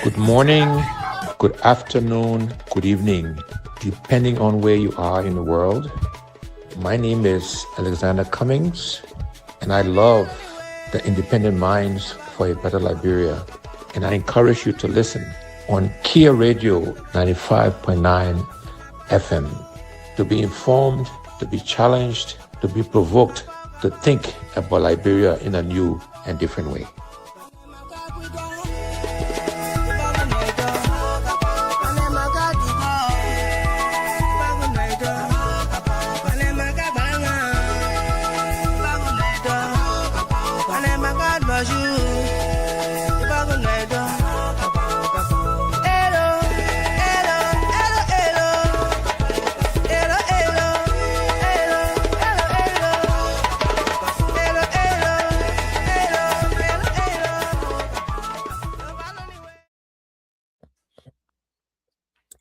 Good morning, good afternoon, good evening, depending on where you are in the world. My name is Alexander Cummings, and I love the independent minds for a better Liberia. And I encourage you to listen on Kia Radio 95.9 FM to be informed, to be challenged, to be provoked, to think about Liberia in a new and different way.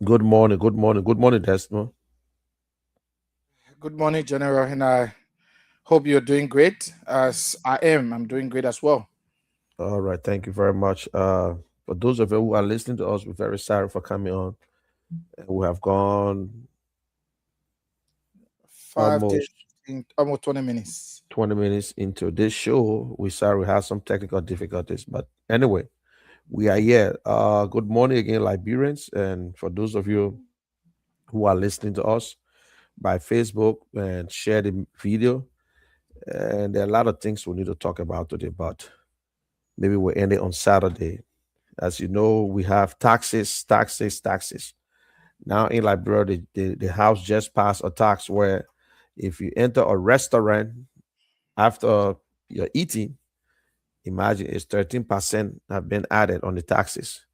Good morning, Desmond. Good morning, General, and I hope you're doing great. As I am, I'm doing great as well. All right, thank you very much. For those of you who are listening to us, we're very sorry for coming on. We have gone 5 days, almost almost 20 minutes. 20 minutes into this show. We're sorry we have some technical difficulties, but anyway, we are here. Good morning again, Liberians, and for those of you who are listening to us by Facebook and share the video. And there are a lot of things we need to talk about today, but maybe we'll end it on Saturday. As you know, we have taxes. Now in Liberia, the House just passed a tax where if you enter a restaurant after you're eating, imagine it's 13% have been added on the taxes.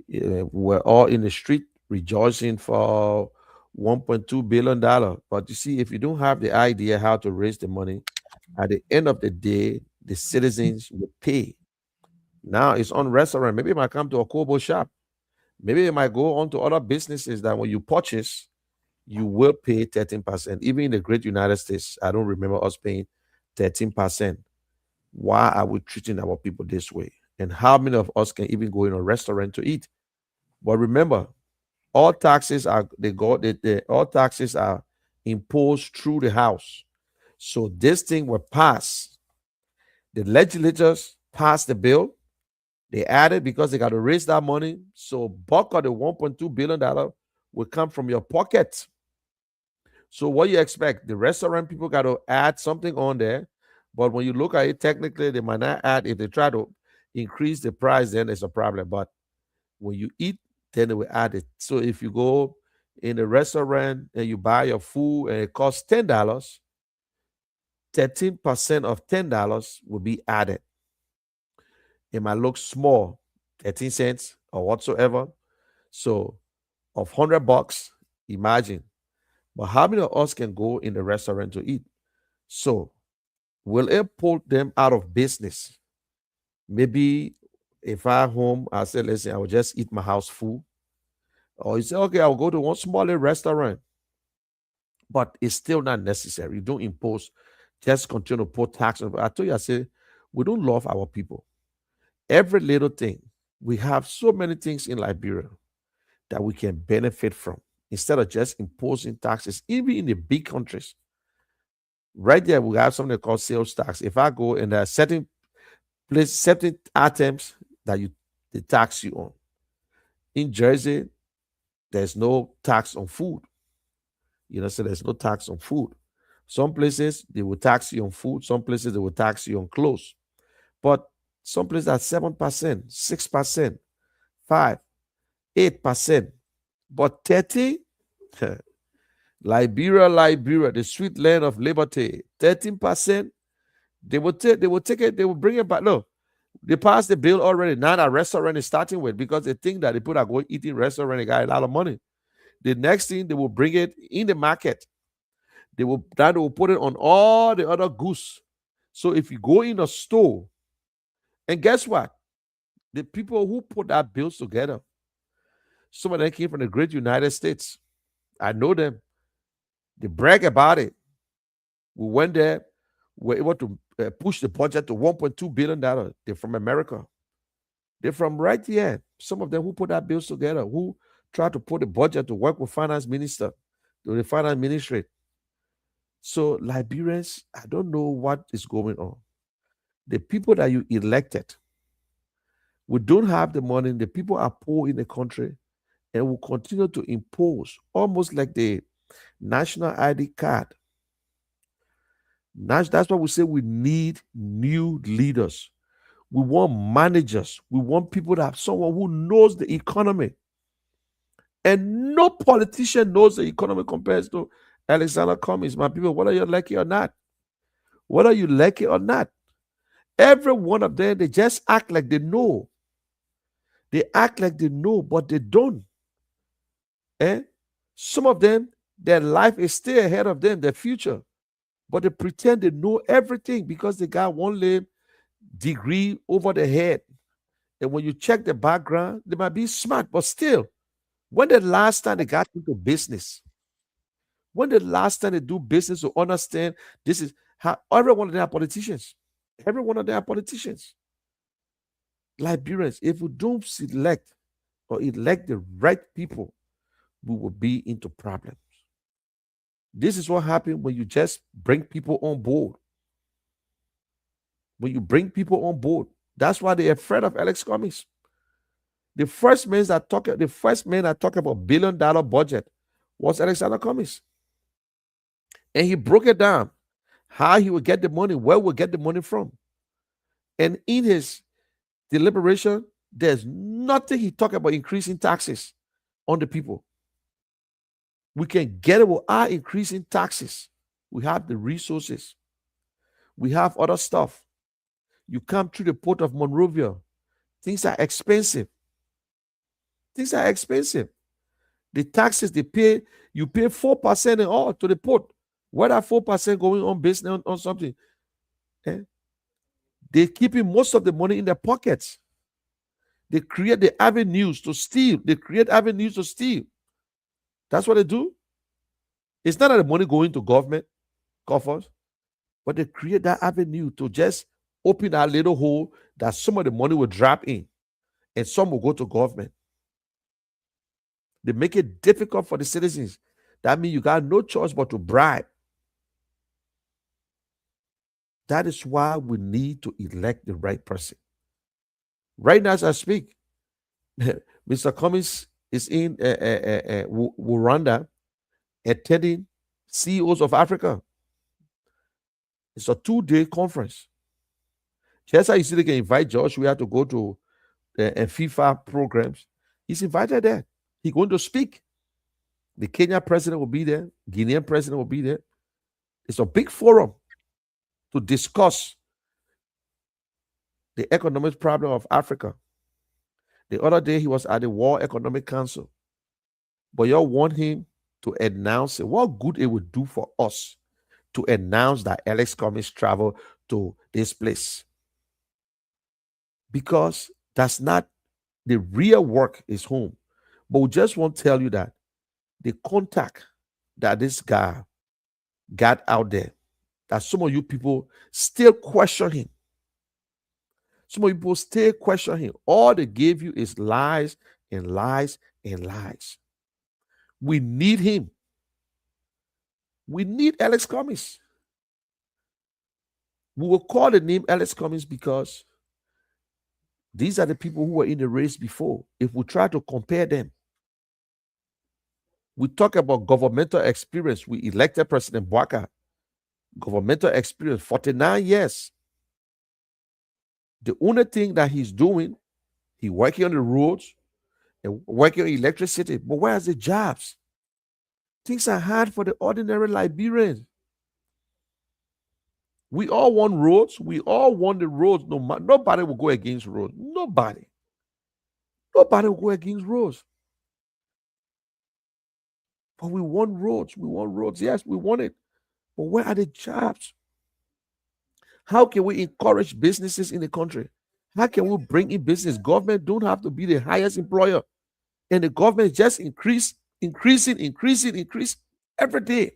We're all in the street rejoicing for $1.2 billion. But you see, if you don't have the idea how to raise the money, at the end of the day, the citizens will pay. Now it's on restaurant. Maybe it might come to a Kobo shop. Maybe it might go on to other businesses that when you purchase, you will pay 13%. Even in the great United States, I don't remember us paying 13%. Why are we treating our people this way? And how many of us can even go in a restaurant to eat? But remember, all taxes are all taxes are imposed through the House. So this thing will pass. The legislators passed the bill. They added because they got to raise that money. So bulk of the $1.2 billion will come from your pocket. So what you expect? The restaurant people got to add something on there. But when you look at it, technically, they might not add. If they try to increase the price, then it's a problem. But when you eat, then they will add it. So if you go in a restaurant and you buy your food and it costs $10, 13% of $10 will be added. It might look small, 13 cents or whatsoever. So of $100, imagine. But how many of us can go in the restaurant to eat? So will it pull them out of business? Maybe if I'm home, I say, listen, I will just eat my house food. Or you say, okay, I'll go to one smaller restaurant. But it's still not necessary. You don't impose, just continue to put tax on. I told you, I said, we don't love our people. Every little thing. We have so many things in Liberia that we can benefit from instead of just imposing taxes, even in the big countries. Right there, we have something called sales tax. If I go and there are certain items that they tax you on. In Jersey, there's no tax on food. So there's no tax on food. Some places they will tax you on food. Some places they will tax you on clothes. But some places are 7%, 6%, 5%, 8%. But 30%, Liberia, the sweet land of liberty, 13%. They will take it, they will bring it back. No, they passed the bill already. Now that restaurant is starting with because they think that the people are going eating restaurant, they got a lot of money. The next thing they will bring it in the market. They will put it on all the other goods. So if you go in a store, and guess what? The people who put that bills together, some of them came from the great United States. I know them. They brag about it. We went there. We were able to push the budget to $1.2 billion. They're from America. They're from right here. Some of them who put that bills together, who try to put the budget to work with finance minister, to the finance ministry. So Liberians, I don't know what is going on. The people that you elected, we don't have the money. The people are poor in the country and will continue to impose almost like the national ID card. That's why we say we need new leaders. We want managers. We want people that have someone who knows the economy. And no politician knows the economy compared to Alexander Cummings. My people, whether you're lucky or not, whether you like it or not, every one of them, they just act like they know. They act like they know, but they don't. Some of them, their life is still ahead of them, their future. But they pretend they know everything because they got one little degree over their head. And when you check the background, they might be smart, but still, when the last time they got into business, when the last time they do business to understand this is how every one of them are politicians. Every one of them are politicians. Liberians, if we don't select or elect the right people, we will be into problems. This is what happens when you just bring people on board. When you bring people on board, that's why they're afraid of Alex Cummings. The first man that talk about $1 billion budget was Alexander Cummings. And he broke it down, how he would get the money, where we'll get the money from. And in his deliberation, there's nothing he talked about increasing taxes on the people. We can get it without increasing taxes. We have the resources. We have other stuff. You come through the port of Monrovia. Things are expensive. Things are expensive. The taxes they pay, you pay 4% and all to the port. Where that 4% going on business on something? They're keeping most of the money in their pockets. They create the avenues to steal. They create avenues to steal. That's what they do. It's not that the money going to government coffers, but they create that avenue to just open that little hole that some of the money will drop in and some will go to government. They make it difficult for the citizens. That means you got no choice but to bribe. That is why we need to elect the right person. Right now, as I speak, Mr. Cummings is in Rwanda attending CEOs of Africa. It's a 2-day conference. Just how you see they can invite Josh, we have to go to FIFA programs. He's invited there. He's going to speak. The Kenya president will be there. Guinean president will be there. It's a big forum to discuss the economic problem of Africa. The other day, he was at the World Economic Council. But y'all want him to announce it. What good it would do for us to announce that Alex Cummings travel to this place? Because that's not the real work is home. But we just want to tell you that the contact that this guy got out there, that some of you people still question him. Some of you people still question him. All they gave you is lies and lies and lies. We need him. We need Alex Cummings. We will call the name Alex Cummings because these are the people who were in the race before. If we try to compare them, we talk about governmental experience. We elected President Bwaka. Governmental experience, 49 years. The only thing that he's doing, he's working on the roads and working on electricity. But where's the jobs? Things are hard for the ordinary Liberians. We all want roads. We all want the roads. Nobody will go against roads. Nobody. Nobody will go against roads. But we want roads. We want roads. Yes, we want it. But where are the jobs? How can we encourage businesses in the country? How can we bring in business? Government don't have to be the highest employer. And the government just increasing every day.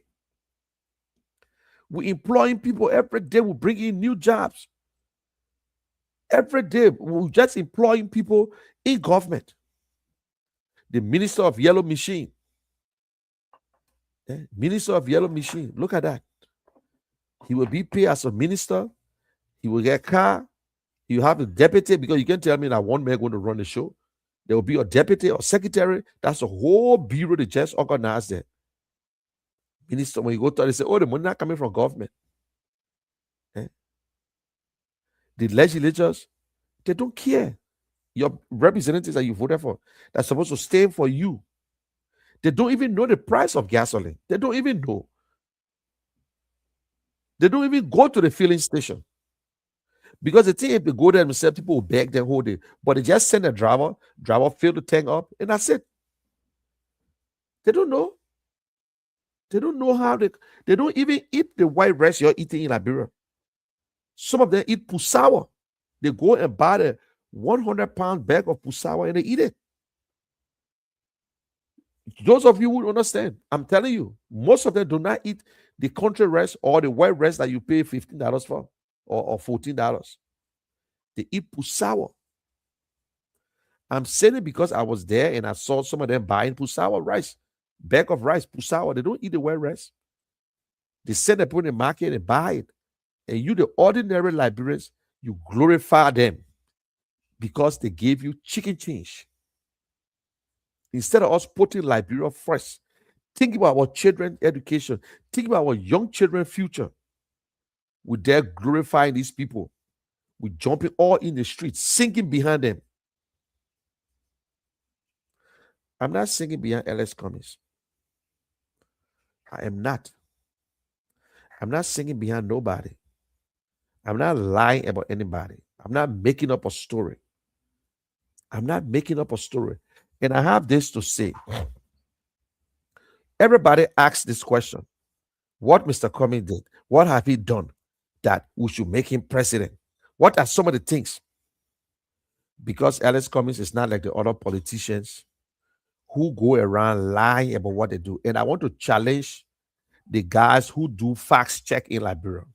We're employing people every day. We bring in new jobs. Every day, we're just employing people in government. The minister of yellow machine. Minister of yellow machine. Look at that. He will be paid as a minister. He will get a car. He will have a deputy, because you can tell me that one man going to run the show. There will be a deputy or secretary. That's a whole bureau they just organized there. Minister, when you go to, they say, oh, the money not coming from government. The legislatures, they don't care. Your representatives that you voted for, that's supposed to stand for you. They don't even know the price of gasoline. They don't even know. They don't even go to the filling station. Because the thing, if they go there themselves, people will beg them whole day. But they just send a driver fill the tank up, and that's it. They don't know. They don't know how they don't even eat the white rice you're eating in Liberia. Some of them eat pusawa. They go and buy the 100-pound bag of pusawa and they eat it. Those of you who understand, I'm telling you, most of them do not eat the country rice or the white rice that you pay $15 for or $14. They eat pusawa. I'm saying it because I was there and I saw some of them buying pusawa rice, bag of rice, pusawa. They don't eat the white rice. They send it in the market and buy it. And you, the ordinary Liberians, you glorify them because they gave you chicken change. Instead of us putting Liberia first, think about our children's education, think about our young children's future. We dare glorifying these people. We jumping all in the streets, singing behind them. I'm not singing behind Alex Cummings. I am not. I'm not singing behind nobody. I'm not lying about anybody. I'm not making up a story. I'm not making up a story. And I have this to say. Everybody asks this question. What Mr. Cummings did, what have he done that we should make him president? What are some of the things? Because Alex Cummings is not like the other politicians who go around lying about what they do. And I want to challenge the guys who do fact check in Liberia.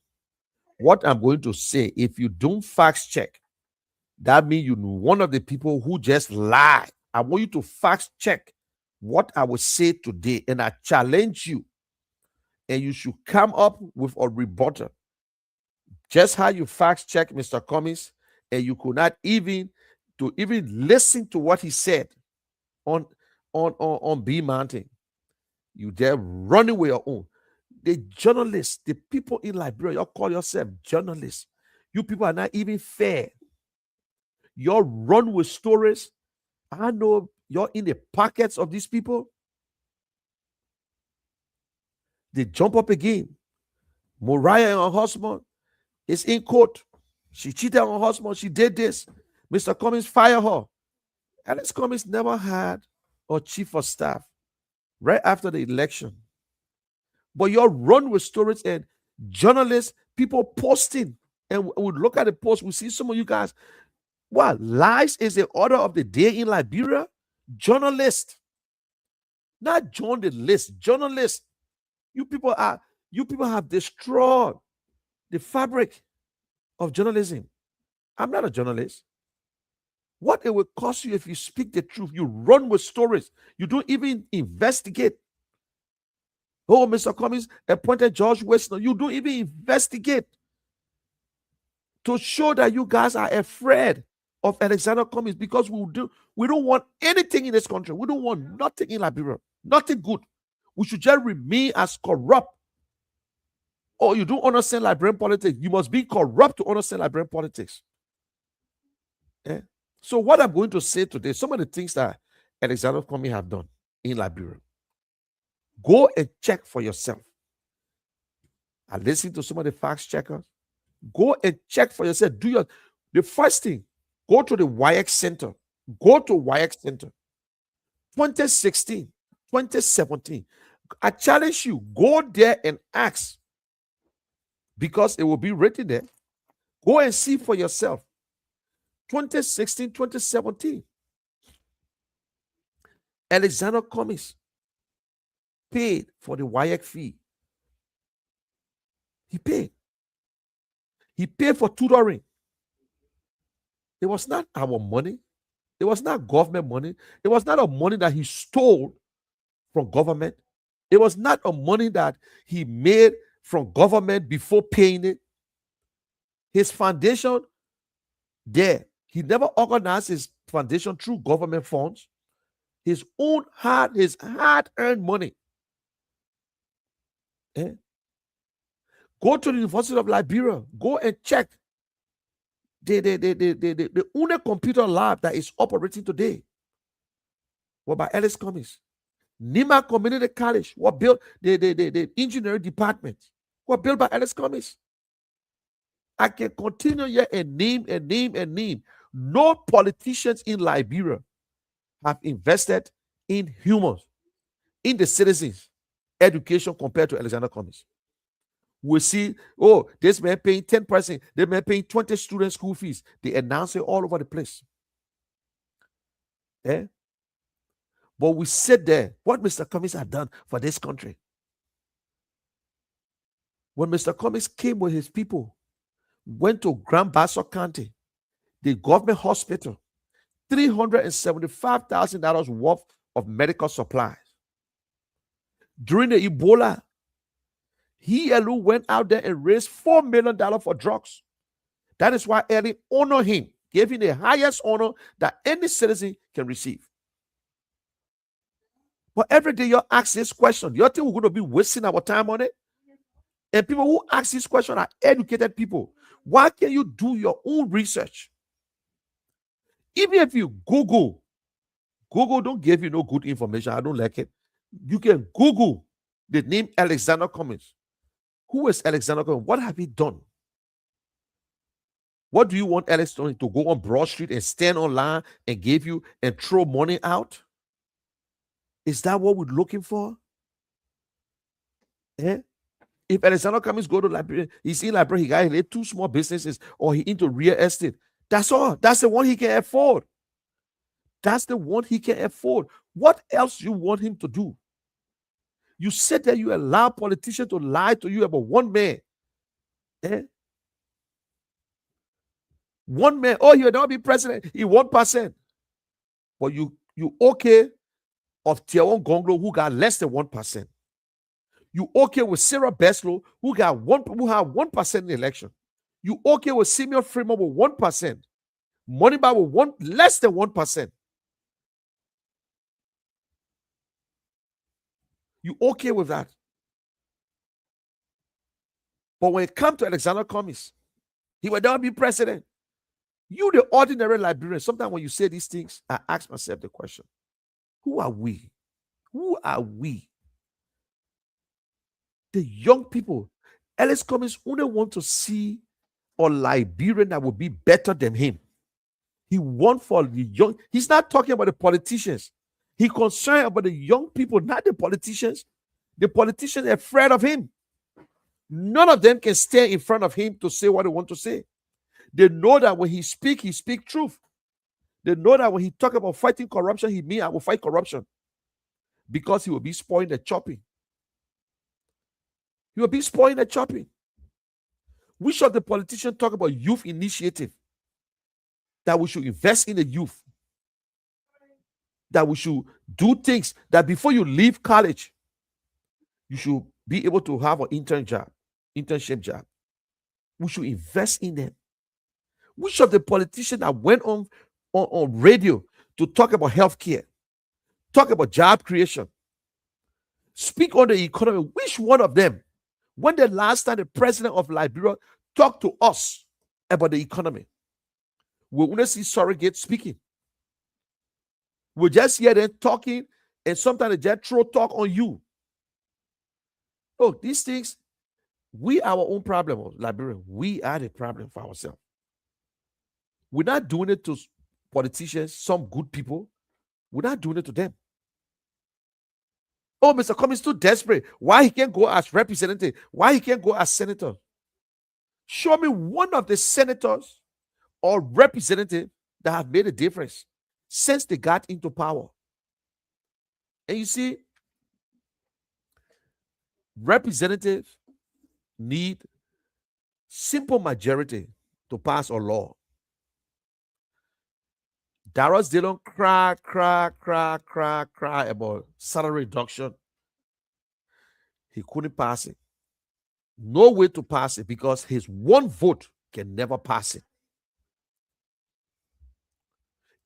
What I'm going to say, if you don't fact check, that means you're one of the people who just lie. I want you to fact check what I will say today, and I challenge you, and you should come up with a rebuttal. Just how you fact check Mr. Cummings, and you could not even listen to what he said on B Mountain. You dare run away your own. The journalists, the people in Liberia, you call yourself journalists. You people are not even fair. You run with stories. I know you're in the pockets of these people. They jump up again. Mariah and her husband is in court. She cheated on her husband. She did this. Mr. Cummings fired her. Alex Cummings never had a chief of staff right after the election. But you run with stories and journalists, people posting. And we look at the post, we see some of you guys. What? Lies is the order of the day in Liberia? Journalists. Not journalists, journalists. You people have destroyed the fabric of journalism. I'm not a journalist. What it will cost you if you speak the truth? You run with stories. You don't even investigate. Oh, Mr. Cummings appointed George Westner. You don't even investigate to show that you guys are afraid of Alexander Cummings, because we don't want anything in this country. We don't want nothing in Liberia. Nothing good. We should just remain as corrupt. Oh, you don't understand Liberian politics. You must be corrupt to understand Liberian politics. Yeah. So what I'm going to say today, some of the things that Alexander Cummings have done in Liberia, go and check for yourself. I listen to some of the fact checkers. Go and check for yourself. The first thing, go to the YX Center. Go to YX Center. 2016, 2017. I challenge you, go there and ask, because it will be written there. Go and see for yourself. 2016, 2017. Alexander Cummings paid for the YX fee. He paid. He paid for tutoring. It was not our money. It was not government money. It was not a money that he stole from government. It was not a money that he made from government before paying it. His foundation there, he never organized his foundation through government funds. His hard-earned money. Eh? Go to the University of Liberia. Go and check the only computer lab that is operating today was by Ellis Cummings. Nima Community College was built, the engineering department was built by Ellis Cummings. I can continue here and name. No politicians in Liberia have invested in humans, in the citizens' education compared to Alexander Cummings. We see, oh, this man paying 10%, this man paying 20 students school fees. They announce it all over the place. Eh? But we sit there, what Mr. Cummings had done for this country. When Mr. Cummings came with his people, went to Grand Bassa County, the government hospital, $375,000 worth of medical supplies. During the Ebola, he alone went out there and raised $4 million for drugs. That is why Ellie honored him, gave him the highest honor that any citizen can receive. But every day you ask this question, you think we're going to be wasting our time on it? And people who ask this question are educated people. Why can't you do your own research? Even if you Google don't give you no good information. I don't like it. You can Google the name Alexander Cummings. Who is Alexander Cummings? What have he done? What do you want Alex to go on Broad Street and stand online and give you and throw money out? Is that what we're looking for? Eh? If Alexander Cummings go to Liberia, he's in Liberia, he got 2 small businesses or he into real estate. That's all. That's the one he can afford. That's the one he can afford. What else you want him to do? You said that you allow politicians to lie to you about one man. Eh? One man, oh, he will not be president. He 1%. But you okay of Tiawan Gonglo who got less than 1%. You okay with Sarah Beslow who had 1% in the election. You okay with Simeon Freeman with 1%. Moneyball with less than 1%. You okay with that? But when it comes to Alexander Cummings, he will not be president. You, the ordinary Liberian, sometimes when you say these things, I ask myself the question, who are we? Who are we? The young people. Ellis Cummings only want to see a Liberian that will be better than him. He wants for the young. He's not talking about the politicians. He's concerned about the young people, not the politicians. The politicians are afraid of him. None of them can stand in front of him to say what they want to say. They know that when he speak truth. They know that when he talk about fighting corruption, he mean I will fight corruption. Because he will be spoiling the chopping. He will be spoiling the chopping. Which of the politicians talk about youth initiative? That we should invest in the youth. That we should do things that before you leave college, you should be able to have an internship job. We should invest in them. Which of the politicians that went on radio to talk about healthcare, talk about job creation, speak on the economy, which one of them, when the last time the president of Liberia talked to us about the economy? We want to see surrogate speaking. We just hear them talking, and sometimes they just throw talk on you. Oh, these things, we are our own problem, Liberian. We are the problem for ourselves. We're not doing it to politicians, some good people. We're not doing it to them. Oh, Mr. Cummings is too desperate. Why he can't go as representative? Why he can't go as senator? Show me one of the senators or representative that have made a difference since they got into power. And you see, representatives need simple majority to pass a law. Darius Dillon cry about salary reduction. He couldn't pass it. No way to pass it because his one vote can never pass it.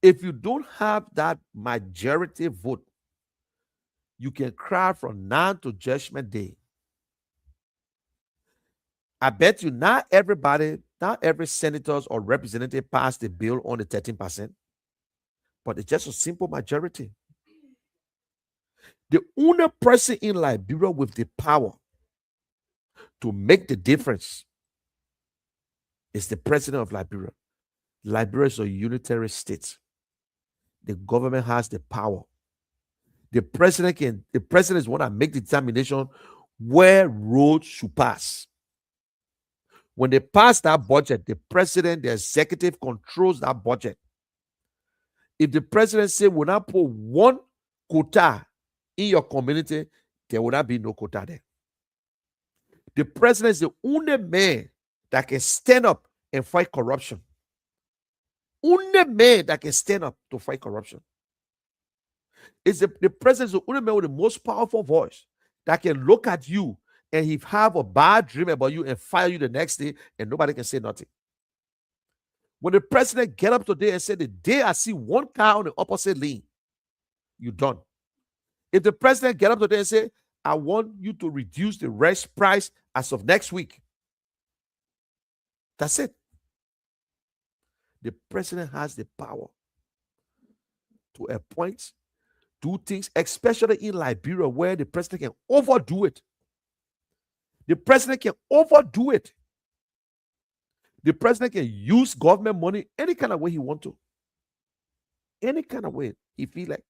If you don't have that majority vote, you can cry from now to Judgment Day. I bet you not every senators or representative passed the bill on the 13%, but it's just a simple majority. The only person in Liberia with the power to make the difference is the president of Liberia. Liberia is a unitary state. The government has the power. The president is one that make the determination where roads should pass. When they pass that budget, the president, the executive controls that budget. If the president say will not put one quota in your community, there will not be no quota there. The president is the only man that can stand up and fight corruption. Only man that can stand up to fight corruption. It's the president is the only man with the most powerful voice that can look at you and he have a bad dream about you and fire you the next day and nobody can say nothing. When the president get up today and say, the day I see one car on the opposite lane, you done. If the president get up today and say, I want you to reduce the rest price as of next week, that's it. The president has the power to appoint, do things, especially in Liberia where the president can overdo it. The president can overdo it. The president can use government money any kind of way he wants to. Any kind of way he feel like.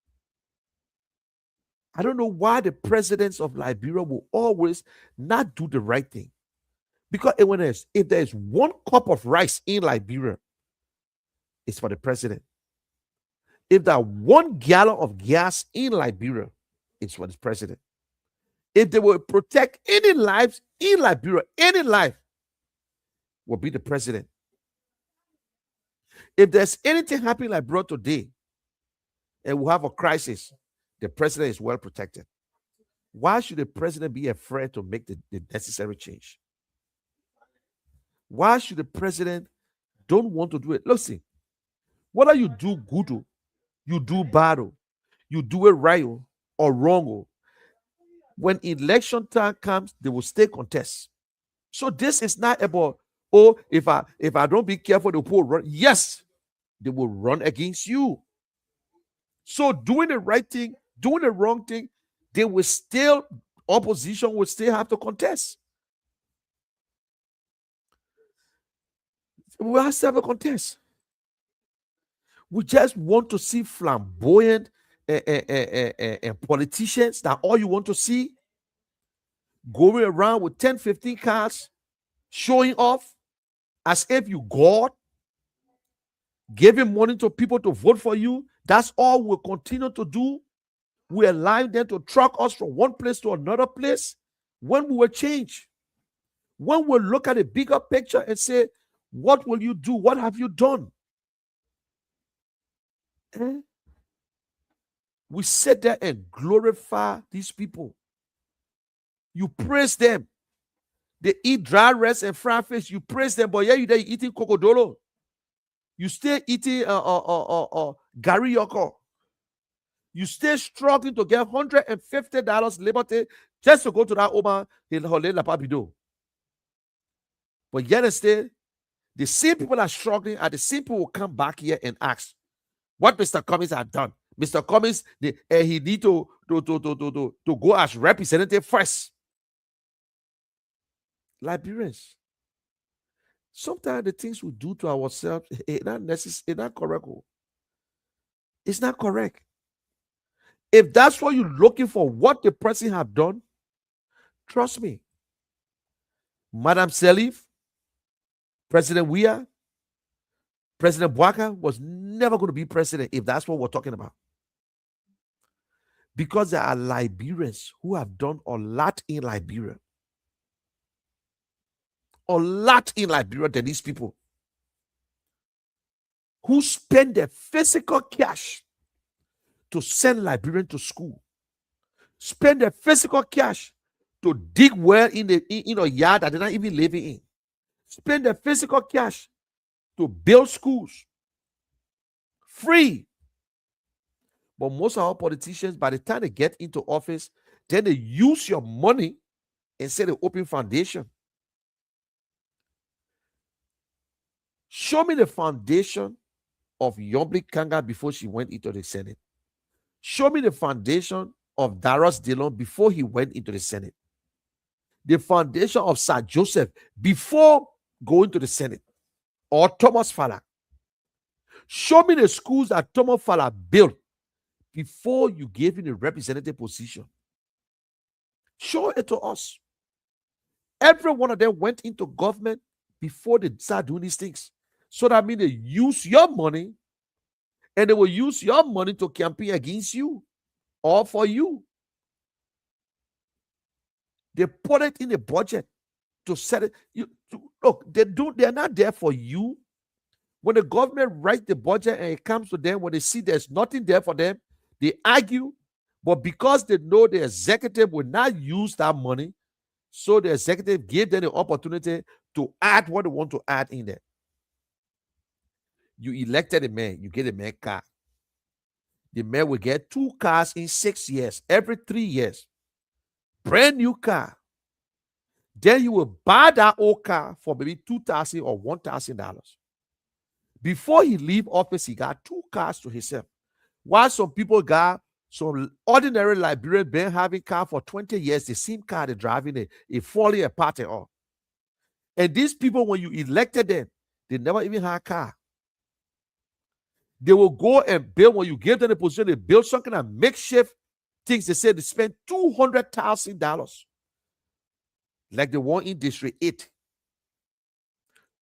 I don't know why the presidents of Liberia will always not do the right thing. Because if there is one cup of rice in Liberia, it's for the president. If there are 1 gallon of gas in Liberia, it's for the president. If they will protect any lives in Liberia, any life will be the president. If there's anything happening in Liberia today and we have a crisis, the president is well protected. Why should the president be afraid to make the necessary change? Why should the president don't want to do it? Look, see, whether you do good, you do bad, you do it right or wrong, when election time comes, they will stay contest. So this is not about, if I don't be careful, the poor run. Yes, they will run against you. So doing the right thing, doing the wrong thing, opposition will still have to contest. We have to have a contest. We just want to see flamboyant politicians that all you want to see going around with 10, 15 cars, showing off as if you God, giving money to people to vote for you. That's all we'll continue to do. We allow them to track us from one place to another place. When we will change, when we look at a bigger picture and say, what will you do? What have you done? We sit there and glorify these people. You praise them. They eat dry rice and fried fish. You praise them, but yeah, you're eating cocodolo. You still eating gari yoko. You stay struggling to get $150 liberty just to go to that Oma in Hole La Papido. But yet instead, the same people that are struggling are the same people who come back here and ask what Mr. Cummings had done. Mr. Cummings, he need to go as representative first. Liberians, sometimes the things we do to ourselves, it's not necessary, it's not correct. It's not correct. If that's what you're looking for, what the person have done, trust me, Madam Salif, President Weah, President Bwaka was never going to be president if that's what we're talking about. Because there are Liberians who have done a lot in Liberia. A lot in Liberia than these people. who spend their physical cash to send Liberians to school, spend their physical cash to dig well in a yard that they're not even living in, spend their physical cash to build schools free. But most of our politicians, by the time they get into office, then they use your money instead of open foundation. Show me the foundation of Yombi Kanga before she went into the Senate. Show me the foundation of Darius Dillon before he went into the Senate. The foundation of Sir Joseph before going to the Senate. Or Thomas Fala. Show me the schools that Thomas Fala built before you gave him a representative position. Show it to us. Every one of them went into government before they started doing these things. So that means they use your money, and they will use your money to campaign against you or for you. They put it in the budget to set it. Look, they're not there for you. When the government writes the budget and it comes to them, when they see there's nothing there for them, they argue. But because they know the executive will not use that money, so the executive gave them the opportunity to add what they want to add in there. You elected a man, you get a man car. The man will get 2 cars in 6 years, every 3 years. Brand new car. Then you will buy that old car for maybe $2,000 or $1,000. Before he leave office, he got 2 cars to himself. While some people got some ordinary Liberian been having car for 20 years, the same car they're driving, it falling apart and all. And these people, when you elected them, they never even had a car. They will go and build, when you give them the position, they build some kind of makeshift things. They say they spend $200,000. Like the one in District 8.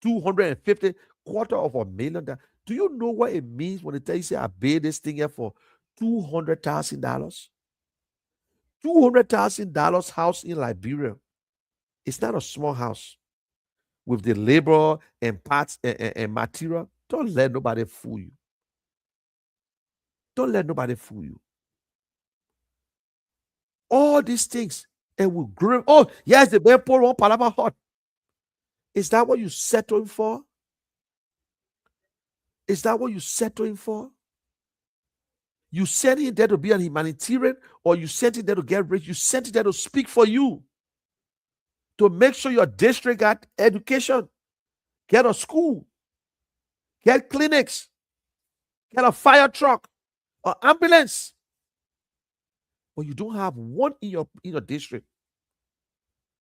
250, $250,000. Do you know what it means when they tell you, say, I paid this thing here for $200,000? $200,000 house in Liberia. It's not a small house. With the labor and parts and material, don't let nobody fool you. Don't let nobody fool you. All these things, and will grow. Oh, yes, the man pour on Palama hot. Is that what you settling for? Is that what you settling for? You sent him there to be a humanitarian, or you sent him there to get rich? You sent him there to speak for you, to make sure your district got education, get a school, get clinics, get a fire truck, or ambulance. But you don't have one in your district.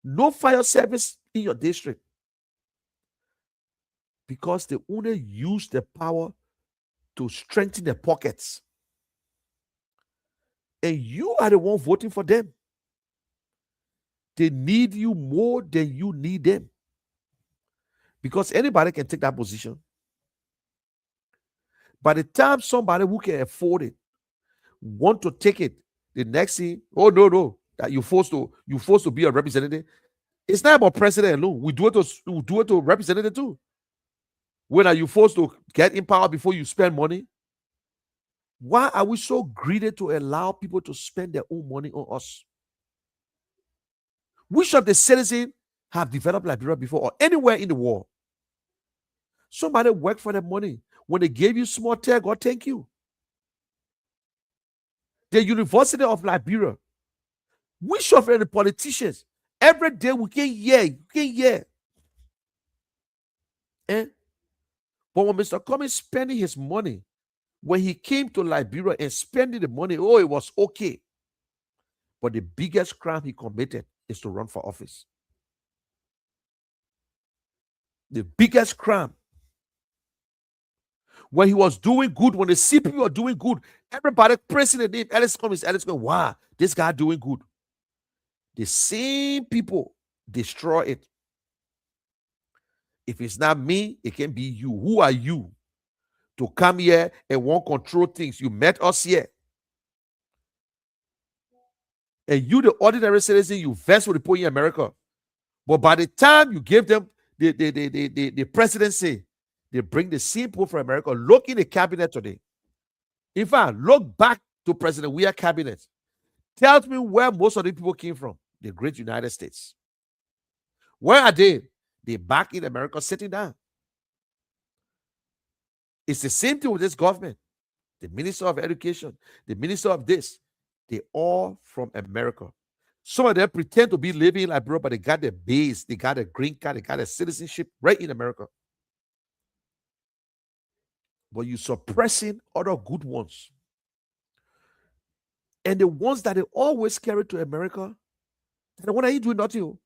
No fire service in your district. Because they only use the power to strengthen their pockets. And you are the one voting for them. They need you more than you need them. Because anybody can take that position. By the time somebody who can afford it want to take it, the next thing, oh no, that you're forced to be a representative. It's not about president alone. We do it to representative too. When are you forced to get in power before you spend money? Why are we so greedy to allow people to spend their own money on us? Which of the citizens have developed Liberia before or anywhere in the world? Somebody worked for their money. When they gave you small tech, God thank you. The University of Liberia. Which of the politicians? Every day we can hear. Eh? But when Mr. Cummings spending his money, when he came to Liberia and spending the money, oh, it was okay. But the biggest crime he committed is to run for office. The biggest crime. When he was doing good, when the CP were doing good, everybody praising the name, Alex Cummings, wow, this guy doing good. The same people destroy it. If it's not me, it can be you. Who are you to come here and want to control things? You met us here. And you, the ordinary citizen, you vex with the people in America. But by the time you give them the presidency, They bring the same people from America. Look in the cabinet today. In fact, look back to President Weah cabinet. Tell me where most of the people came from. The great United States. Where are they? They back in America sitting down. It's the same thing with this government. The Minister of Education, the Minister of this, they all from America. Some of them pretend to be living in Liberia, but they got their base, they got a green card, they got a citizenship right in America. But you're suppressing other good ones. And the ones that they always carry to America, that when are you doing nothing?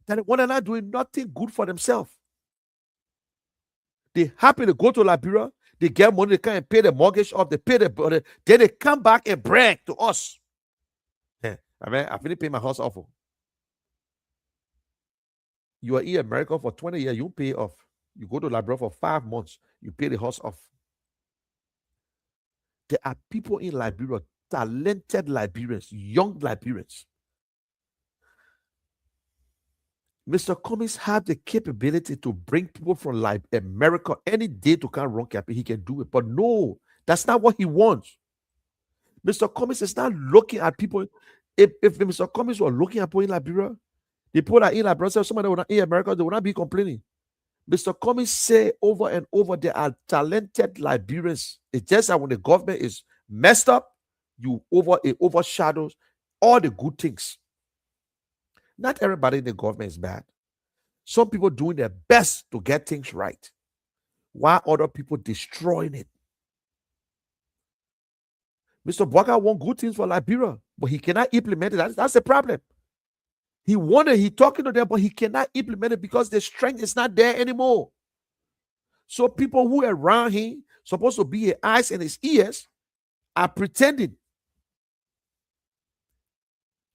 That when are not doing nothing good for themselves. They happy to go to Liberia, they get money, they come and pay the mortgage off, they pay the then they come back and brag to us. I mean, I finished paying my house off. You are in America for 20 years, you pay off. You go to Liberia for 5 months, you pay the house off. There are people in Liberia, talented Liberians, young Liberians. Mr. Cummings have the capability to bring people from America any day to come run campaign. He can do it. But no, that's not what he wants. Mr. Cummings is not looking at people. If Mr. Cummings were looking at people in Liberia, the people that are in Liberia, some of them in America, they will not be complaining. Mr. Cummings say over and over, there are talented Liberians. It's just that when the government is messed up, it overshadows all the good things. Not everybody in the government is bad. Some people doing their best to get things right, while other people destroying it. Mr. Bwaka want good things for Liberia, but he cannot implement it. That's the problem. He talking to them, but he cannot implement it because the strength is not there anymore. So people who are around him, supposed to be his eyes and his ears, are pretending.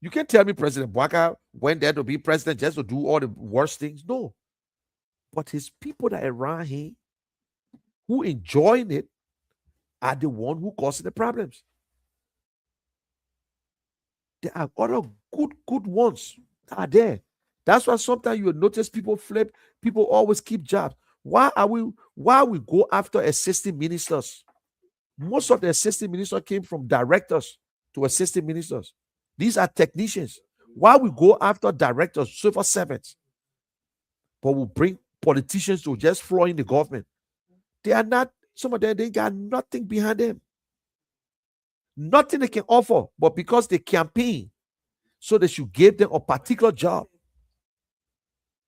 You can't tell me President Bwaka went there to be president just to do all the worst things. No. But his people that are around him, who enjoying it, are the one who causing the problems. There are other good ones that are there. That's why sometimes you will notice people flip, people always keep jobs. Why we go after assistant ministers? Most of the assistant ministers came from directors to assistant ministers. These are technicians. Why we go after directors, civil servants, but we bring politicians to just floor in the government? They are not, some of them, they got nothing behind them. Nothing they can offer, but because they campaign, so they should give them a particular job.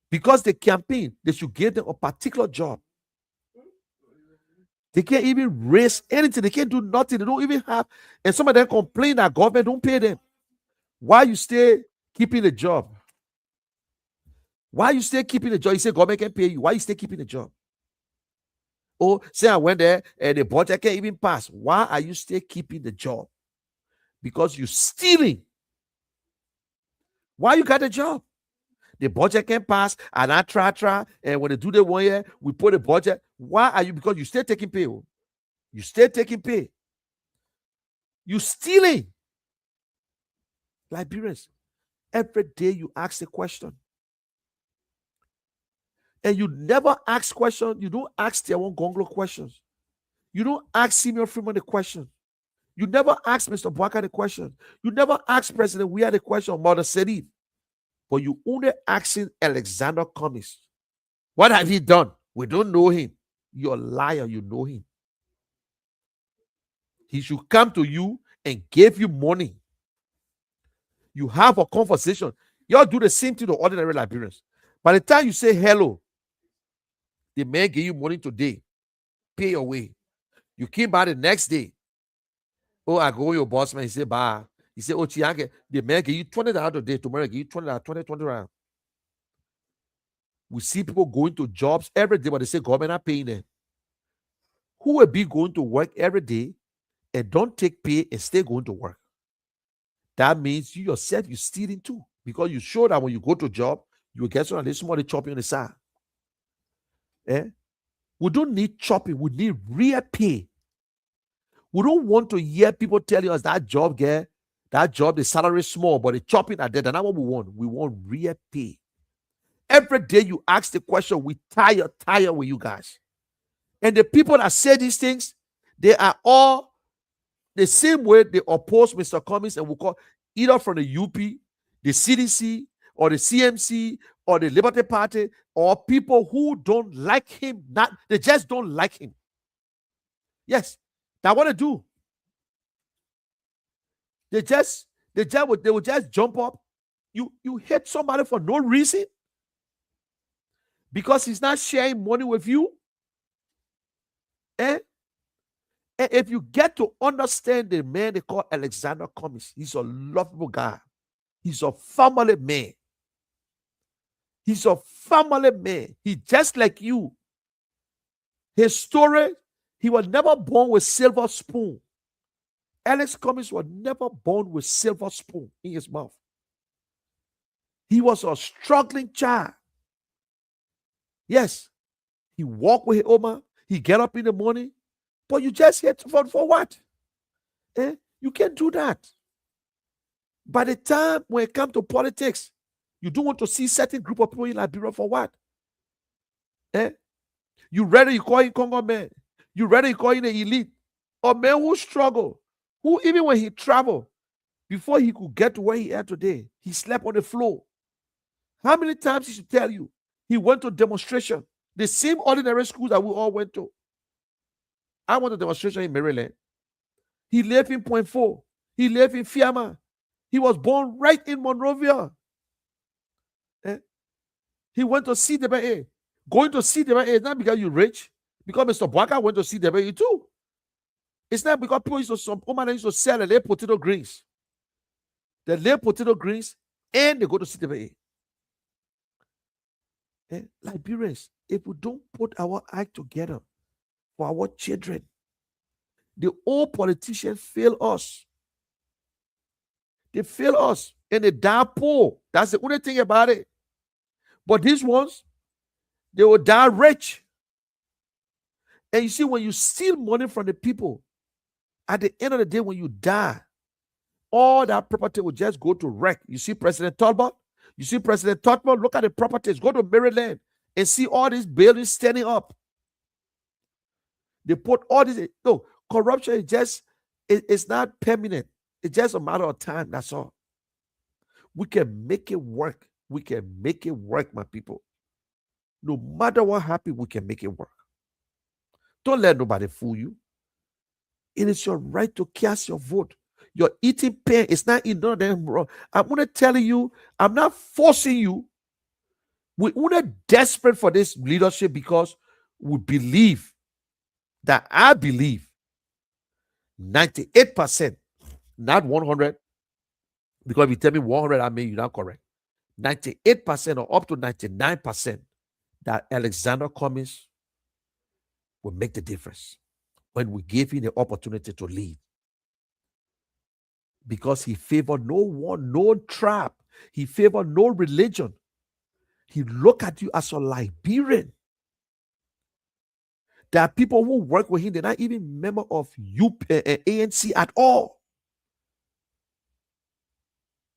Because they campaign, they should give them a particular job. They can't even raise anything. They can't do nothing. They don't even have, and some of them complain that government don't pay them. Why you stay keeping the job? Why you stay keeping the job? You say government can pay you. Why you stay keeping the job? Oh, say I went there and the budget can't even pass. Why are you still keeping the job? Because you're stealing. Why you got the job? The budget can pass, and I try, and when they do the 1 year, we put the budget. Why are you? Because you still taking pay. You still taking pay. You stealing. Liberians, every day you ask a question. And you never ask questions. You don't ask their own Gonglo questions. You don't ask Simeon Freeman the question. You never ask Mr. Bwaka the question. You never ask President Weah the question, Mother Serif. But you only asking Alexander Cummings. What have he done? We don't know him. You're a liar. You know him. He should come to you and give you money. You have a conversation. Y'all do the same thing to ordinary Liberians. By the time you say hello, the man give you money today. Pay your way. You came by the next day. Oh, I go with your boss man. He said, bye. He said, oh, Chianke, the man give you $20 today. Tomorrow give you $20, $20. We see people going to jobs every day, but they say government not paying them. Who will be going to work every day and don't take pay and stay going to work? That means you yourself, you're stealing too. Because you show that when you go to job, you will get some somebody chopping on the side. We don't need chopping. We need real pay. We don't want to hear people telling us that job, the salary is small, but the chopping are there. That's not what we want. We want real pay. Every day you ask the question, we tired with you guys. And the people that say these things, they are all the same way they oppose Mr. Cummings and will call either from the UP, the CDC, or the CMC, or the Liberty Party, or people who don't like him. They just don't like him. Yes, that's what they do. They will just jump up. You hate somebody for no reason because he's not sharing money with you. And if you get to understand the man they call Alexander Cummings, he's a lovable guy. He's a family man. He's a family man. He's just like you. His story, he was never born with silver spoon. Alex Cummings was never born with silver spoon in his mouth. He was a struggling child. Yes, he walked with Oma. He get up in the morning, but you just hit for what? You can't do that. By the time when it comes to politics, you don't want to see certain group of people in Liberia for what? You rather you call in Congo man. You rather you call in the elite. A man who struggle, who even when he traveled, before he could get to where he is today, he slept on the floor. How many times he should tell you he went to demonstration? The same ordinary schools that we all went to. I went to demonstration in Maryland. He lived in Point 4. He lived in Fiamma. He was born right in Monrovia. He went to CWA. Going to CWA is not because you're rich, because Mr. Bwaka went to CWA too. It's not because people used to sell the late potato greens. They lay potato greens and they go to CWA. Liberians, if we don't put our act together for our children, the old politicians fail us. They fail us and they die poor. That's the only thing about it. But these ones, they will die rich. And you see, when you steal money from the people, at the end of the day, when you die, all that property will just go to wreck. You see President Talbot? You see President Talbot? Look at the properties. Go to Maryland and see all these buildings standing up. They put all this. No, corruption is just, it's not permanent. It's just a matter of time. That's all. We can make it work. We can make it work, my people. No matter what happens, we can make it work. Don't let nobody fool you. It is your right to cast your vote. Your eating pain is not enough. I'm going to tell you, I'm not forcing you. We're not desperate for this leadership because we believe that I believe 98%, not 100, because if you tell me 100, I mean you're not correct. 98% or up to 99% that Alexander Cummings will make the difference when we give him the opportunity to lead. Because he favored no one, no tribe. He favored no religion. He look at you as a Liberian. There are people who work with him, they're not even member of ANC at all.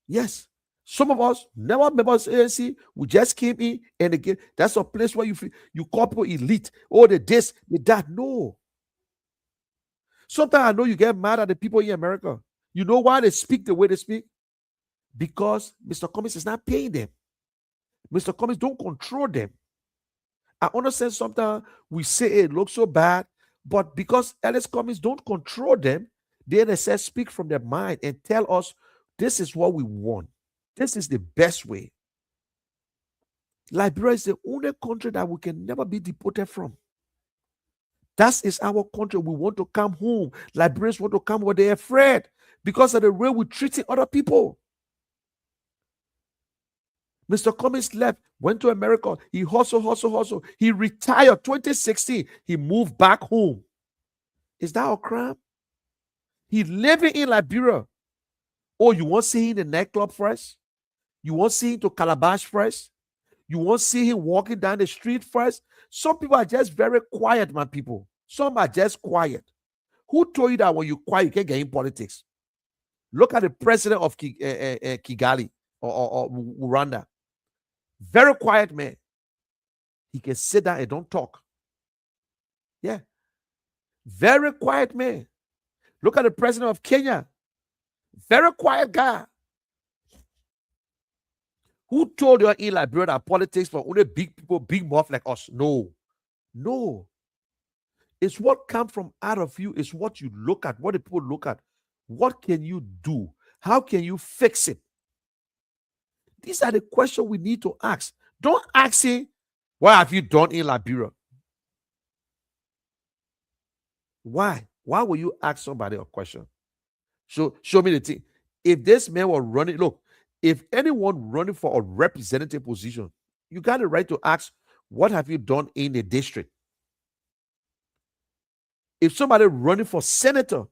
Yes. Some of us never members of ANC. We just came in and again, that's a place where you call people elite. Oh, the this, the that. No. Sometimes I know you get mad at the people in America. You know why they speak the way they speak? Because Mr. Cummings is not paying them. Mr. Cummings don't control them. I understand sometimes we say it looks so bad, but because Alex Cummings don't control them, they say speak from their mind and tell us this is what we want. This is the best way. Liberia is the only country that we can never be deported from. That is our country. We want to come home. Liberians want to come where they're afraid because of the way we're treating other people. Mr. Cummings left, went to America. He hustle. He retired 2016. He moved back home. Is that a crime? He's living in Liberia. Oh, you want to see him in the nightclub first? You want to see him to Calabash first? You want to see him walking down the street first? Some people are just very quiet, my people. Some are just quiet. Who told you that when you're quiet, you can't get in politics? Look at the president of Kigali or Rwanda. Very quiet man. He can sit down and don't talk. Yeah. Very quiet man. Look at the president of Kenya. Very quiet guy. Who told you in Liberia that politics for only big people, big mouth like us? No. No. It's what comes from out of you. It's what you look at, what the people look at. What can you do? How can you fix it? These are the questions we need to ask. Don't ask him, what have you done in Liberia? Why? Why will you ask somebody a question? Show me the thing. If this man were running, look, if anyone running for a representative position, you got the right to ask, what have you done in the district? If somebody running for senator,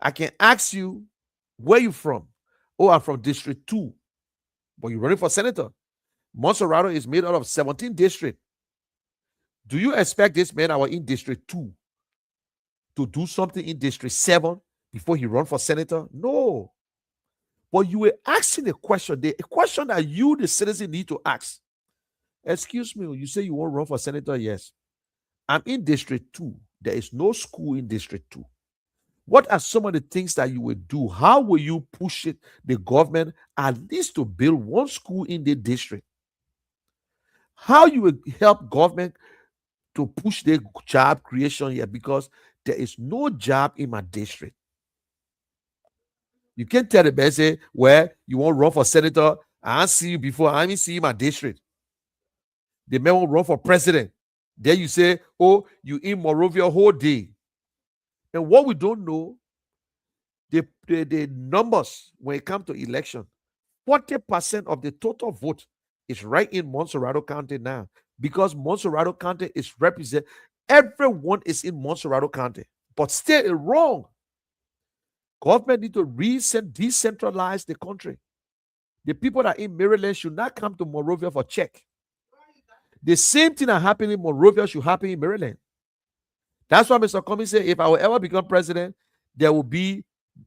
I can ask you, where you from? Oh, I'm from District 2. But you're running for senator. Monserrato is made out of 17 districts. Do you expect this man that was in District 2 to do something in District 7 before he run for senator? No. But you were asking a question, the question that you, the citizen, need to ask. Excuse me, you say you won't run for senator? Yes. I'm in District 2. There is no school in District 2. What are some of the things that you will do? How will you push it, the government, at least to build one school in the district? How you will help government to push the job creation here? Because there is no job in my district. You can't tell the man, say, well, you won't run for senator. I ain't see you before. I ain't see you in my district. The man won't run for president. Then you say, oh, you in Monrovia whole day. And what we don't know, the numbers when it comes to election, 40% of the total vote is right in Monserrato County now, because Monserrato County is represent. Everyone is in Monserrato County, but still it's wrong. Government need to decentralize the country. The people that are in Maryland should not come to Monrovia for check. The same thing that happened in Monrovia should happen in Maryland. That's why Mr. Cummings said, if I will ever become president, there will be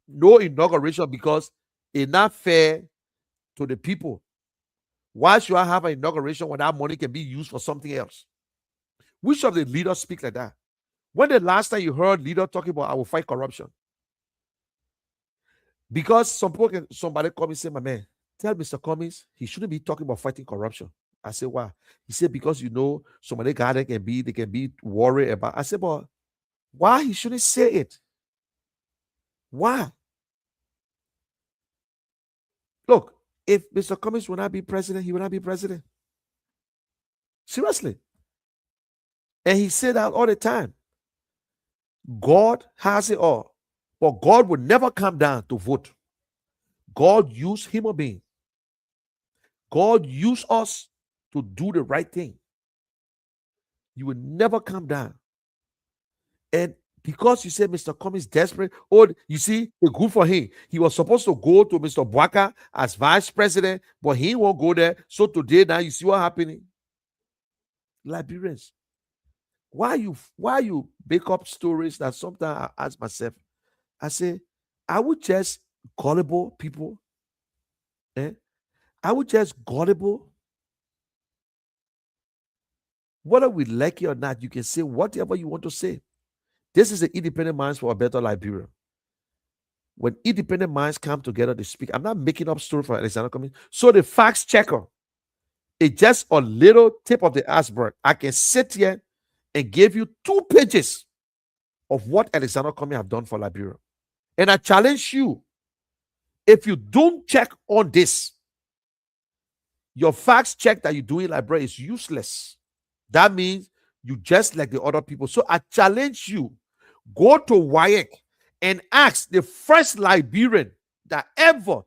no inauguration because it's not fair to the people. Why should I have an inauguration when that money can be used for something else? Which of the leaders speak like that? When the last time you heard leader talking about I will fight corruption? Because somebody come and say, my man, tell Mr. Cummings he shouldn't be talking about fighting corruption. I said, why? He said, because somebody got they can be worried about. I said, but why he shouldn't say it? Why? Look, if Mr. Cummings will not be president, he will not be president. Seriously. And he said that all the time. God has it all. But God will never come down to vote. God used human beings. God used us to do the right thing. You will never come down. And because you said Mr. Cummings desperate, you see, it's good for him. He was supposed to go to Mr. Bwaka as vice president, but he won't go there. So today, now you see what happening. Liberians, why you make up stories that sometimes I ask myself, I say, I would just gullible people. I would just gullible. Whether we like it or not, you can say whatever you want to say. This is the independent minds for a better Liberia. When independent minds come together to speak, I'm not making up story for Alexander Cummings. So the facts checker is just a little tip of the iceberg. I can sit here and give you 2 pages of what Alexander Cummings have done for Liberia. And I challenge you, if you don't check on this, your facts check that you do in Liberia is useless. That means you just like the other people. So I challenge you, go to WAEC and ask the first Liberian that ever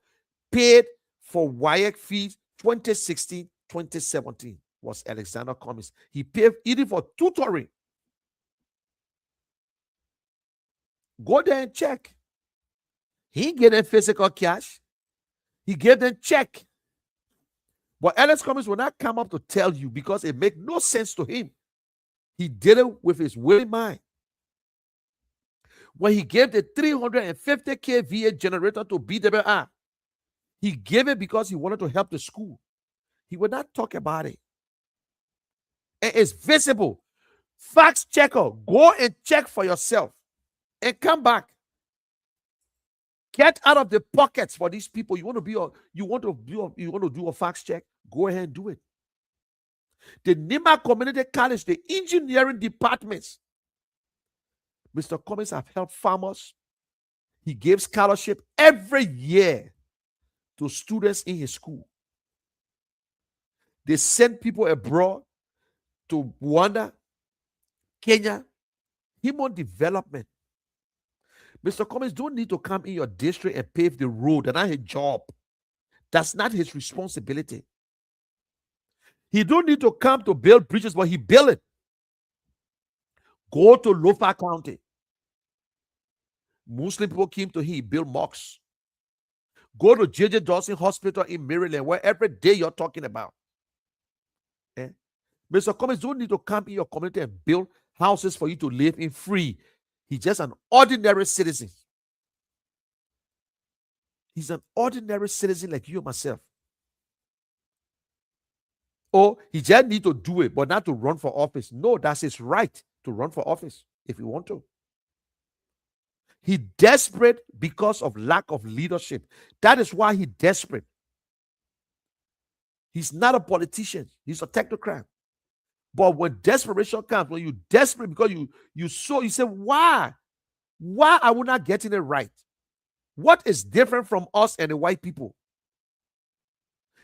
paid for WAEC fees 2016, 2017 was Alexander Cummings. He paid even for tutoring. Go there and check. He gave them physical cash. He gave them check. But Alex Cummings will not come up to tell you because it makes no sense to him. He did it with his willing mind. When he gave the 350 kVA generator to BWI, he gave it because he wanted to help the school. He would not talk about it. And it's visible. Fact checker, go and check for yourself and come back. Get out of the pockets for these people. You want to do a fact check? Go ahead and do it. The Nima Community College, the engineering departments. Mr. Cummings have helped farmers. He gave scholarship every year to students in his school. They send people abroad to Rwanda, Kenya, human development. Mr. Cummings don't need to come in your district and pave the road. That's not his job. That's not his responsibility. He don't need to come to build bridges, but he built it. Go to Lofa County. Muslim people came to him, he built mosques. Go to J.J. Dawson Hospital in Maryland, where every day you're talking about. Mr. Cummings don't need to come in your community and build houses for you to live in free. He's just an ordinary citizen. He's an ordinary citizen like you and myself. Or he just need to do it, but not to run for office. No, that's his right to run for office if you want to. He's desperate because of lack of leadership. That is why he's desperate. He's not a politician. He's a technocrat. But when desperation comes, when you're desperate because you say, why? Why are we not getting it right? What is different from us and the white people?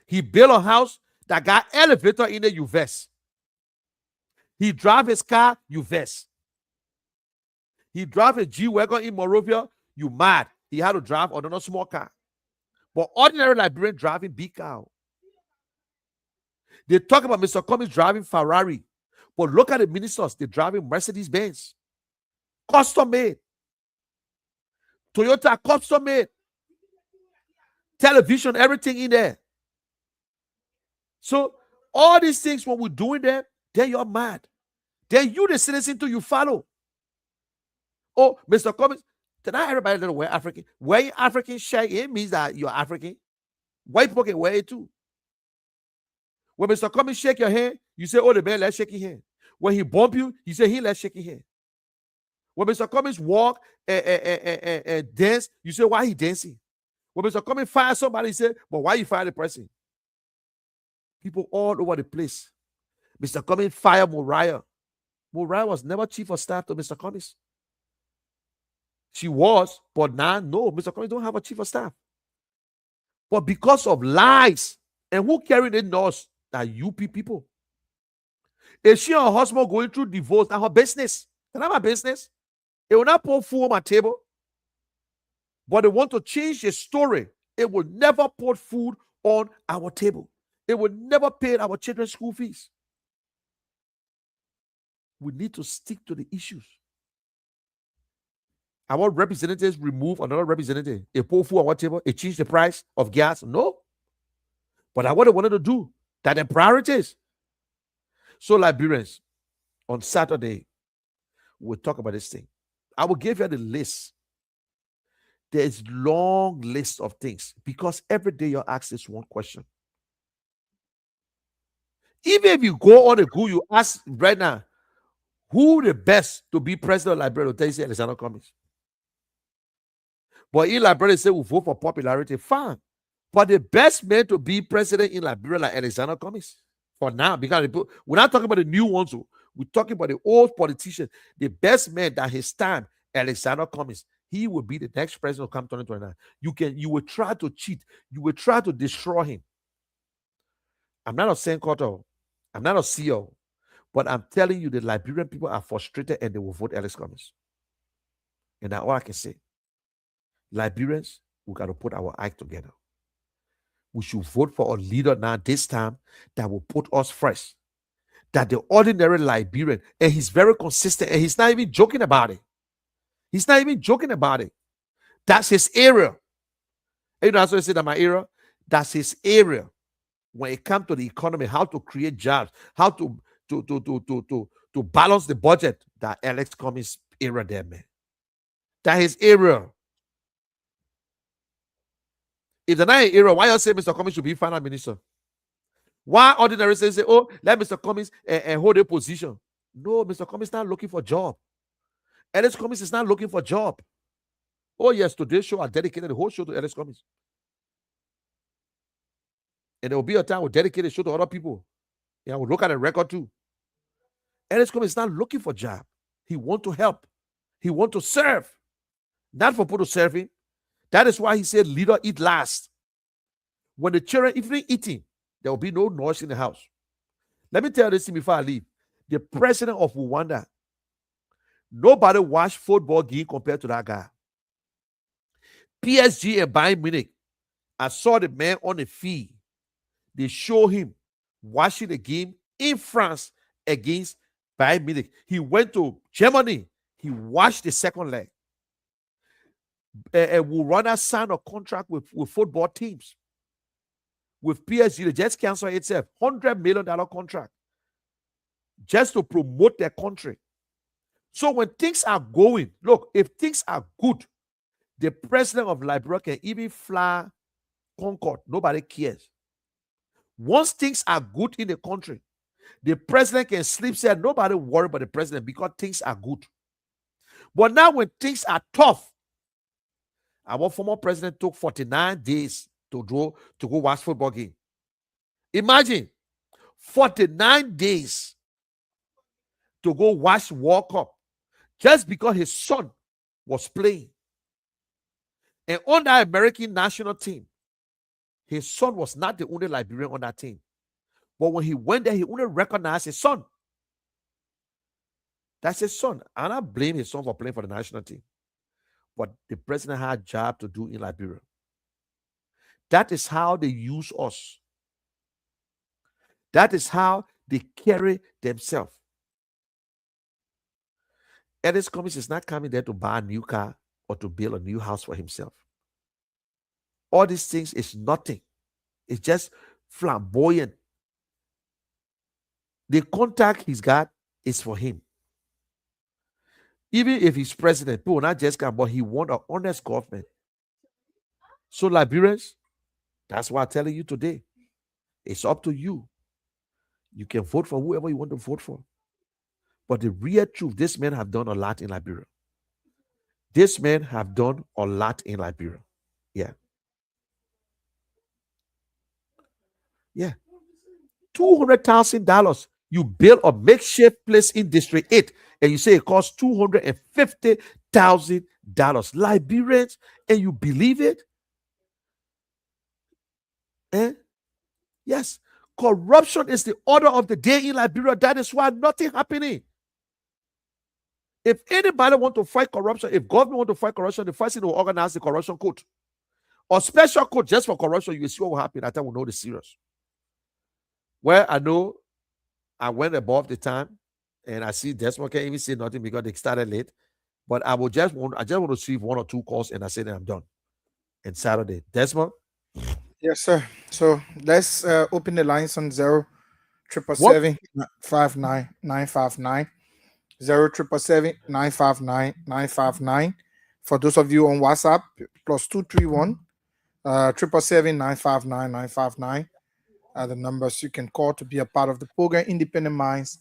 He built a house that got elevator in the U.S. He drive his car, U.S. He drive a G-Wagon in Morovia, you mad. He had to drive on another small car. But ordinary Liberian driving big car. They talk about Mr. Cummings driving Ferrari. But look at the ministers. They're driving Mercedes-Benz. Custom made. Toyota, custom made. Television, everything in there. So all these things, when we're doing them, then you're mad. Then you, the citizen, too, you follow. Oh, Mr. Cummings, tonight everybody know we're African. Wearing African shirt, it means that you're African. White people can wear it too. When Mr. Cummings shake your hand, you say, oh, the man, let's shake his hand. When he bump you, you say, he, let's shake his hand. When Mr. Cummings walk and dance, you say, why he dancing? When Mr. Cummings fire somebody, you say, but why you fire the person? People all over the place. Mr. Cummings fire Moriah. Moriah was never chief of staff to Mr. Cummings. She was, but now, no, Mr. Cummings don't have a chief of staff. But because of lies, and who carried the nose? That UP people. If she and her husband going through divorce, that's her business. That's not my business. It will not put food on my table. But they want to change the story. It will never put food on our table. It will never pay our children's school fees. We need to stick to the issues. Our representatives remove another representative. It put food on our table. It changed the price of gas. No. But I what they wanted to do. That the priorities. So Liberians, on Saturday, we'll talk about this thing. I will give you the list. There is long list of things because every day you're asked this one question. Even if you go on a Google, you ask right now, who the best to be president of Liberia? They say Alexander Cummings. But in Liberia, they say we vote for popularity. Fine. But the best man to be president in Liberia like Alexander Cummings. For now, because we're not talking about the new ones. We're talking about the old politicians. The best man that his time, Alexander Cummings, he will be the next president of come 2029. You will try to cheat. You will try to destroy him. I'm not a Saint Carter. I'm not a CEO. But I'm telling you, the Liberian people are frustrated and they will vote Alex Cummings. And that's all I can say. Liberians, we got to put our act together. We should vote for a leader now this time that will put us first. That the ordinary Liberian, and he's very consistent, and he's not even joking about it. He's not even joking about it. That's his area. And you know, that's what I said, that my area, that's his area. When it comes to the economy, how to create jobs, how to balance the budget, that Alex Cummings area there, man. That's his area. If they're not an area, why you say Mr. Cummings should be finance minister? Why ordinary say, oh, let Mr. Cummings hold a position? No, Mr. Cummings is not looking for job. Ellis Cummings is not looking for job. Oh, yes, today's show, I dedicated the whole show to Ellis Cummings. And there will be a time we'll dedicate the show to other people. Yeah, we'll look at the record too. Ellis Cummings is not looking for job. He wants to help. He wants to serve. Not for people to serve him. That is why he said, leader eat last. When the children, if they eating, there will be no noise in the house. Let me tell you this thing before I leave. The president of Rwanda, nobody watched football game compared to that guy. PSG and Bayern Munich, I saw the man on the feed. They show him watching the game in France against Bayern Munich. He went to Germany. He watched the second leg. Rwanda signed a contract with football teams. With PSG, they just canceled itself. $100 million contract. Just to promote their country. So when things are going, look, if things are good, the president of Liberia can even fly Concorde. Nobody cares. Once things are good in the country, the president can sleep, say nobody worry about the president because things are good. But now when things are tough, our former president took 49 days to go watch football game. Imagine 49 days to go watch World Cup just because his son was playing. And on that American national team, his son was not the only Liberian on that team. But when he went there, he only recognized his son. That's his son. I don't blame his son for playing for the national team. But the president had a job to do in Liberia. That is how they use us. That is how they carry themselves. Ellis Cummings is not coming there to buy a new car or to build a new house for himself. All these things is nothing. It's just flamboyant. The contact he's got is for him. Even if he's president, people not just come, but he want an honest government. So Liberians, that's why I'm telling you today. It's up to you. You can vote for whoever you want to vote for. But the real truth, this man have done a lot in Liberia. This man have done a lot in Liberia. Yeah. Yeah. $200,000. You build a makeshift place in District 8 and you say it costs $250,000. Liberians, and you believe it? Yes. Corruption is the order of the day in Liberia. That is why nothing happening. If anybody want to fight corruption, if government want to fight corruption, the first thing they will organize the corruption court. Or special court just for corruption, you will see what will happen. That time we know the serious. Well, I know I went above the time, and I see Desmond can't even say nothing because they started late. But I just want to receive 1 or 2 calls, and I say that I'm done. And Saturday, Desmond. Yes, sir. So let's open the lines on 0-777-59959. 0-777-959-959. For those of you on WhatsApp, +231 777-959-959 are the numbers you can call to be a part of the program Independent Minds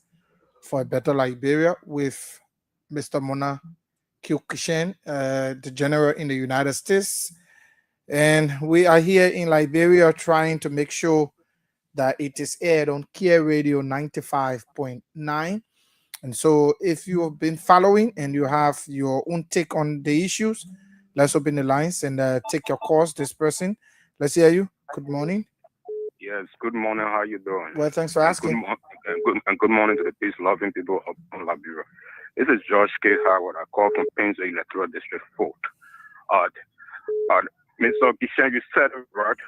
for a Better Liberia with Mr. Mona Kyukishen, the general in the United States. And we are here in Liberia trying to make sure that it is aired on Care Radio 95.9. And so if you have been following and you have your own take on the issues, let's open the lines and take your calls. This person, let's hear you. Good morning. Yes, good morning. How you doing? Well, thanks for asking. Good morning to the peace-loving people of Liberia. This is George K. Howard. I call from Penza Electoral District 4. Mr. Kishen, you said it right.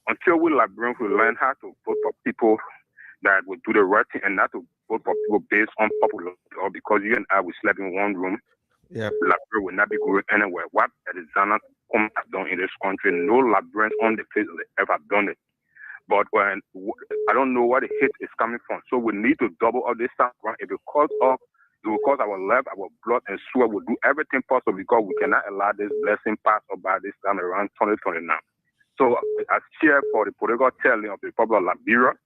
Until we Liberians will learn how to vote for people that will do the right thing and not to vote for people based on popular or because you and I will sleep in one room. Yeah, Liberia will not be going anywhere. What Alexander Cummings has done in this country, no Liberians on the face of the earth have done it. But when I don't know where the hate is coming from, so we need to double up this time. It will cause our life, our blood and sweat. We'll do everything possible because we cannot allow this blessing pass us by this time around 2029. So I cheer for the political telling of the Republic of Liberia.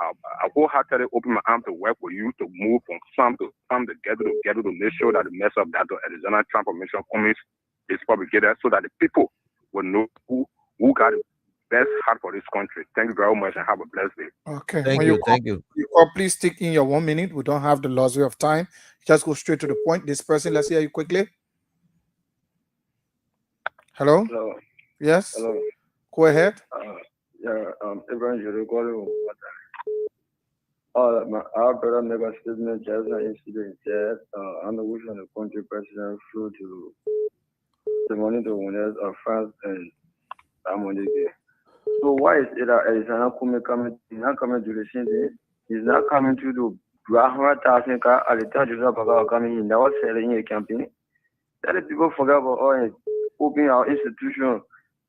I wholeheartedly open my arms to work with you to move from some together to make sure that the mess of that Alexander transformation Cummings is propagated so that the people will know who got the best heart for this country. Thank you very much and have a blessed day. Okay. Thank When you. call, Thank you. please stick in your 1 minute. We don't have the luxury of time. Just go straight to the point. This person, let's hear you quickly. Hello? Hello. Yes? Hello. Go ahead. Our brother made a statement just an incident said, I'm the wish of the country president flew to the money to winners of France and money there. So why is it that Alexander coming, he's not coming to the same? He's not coming to do 100,000 car at the time Joseph coming in. That was selling a campaign. That the people forget about all opening our institution.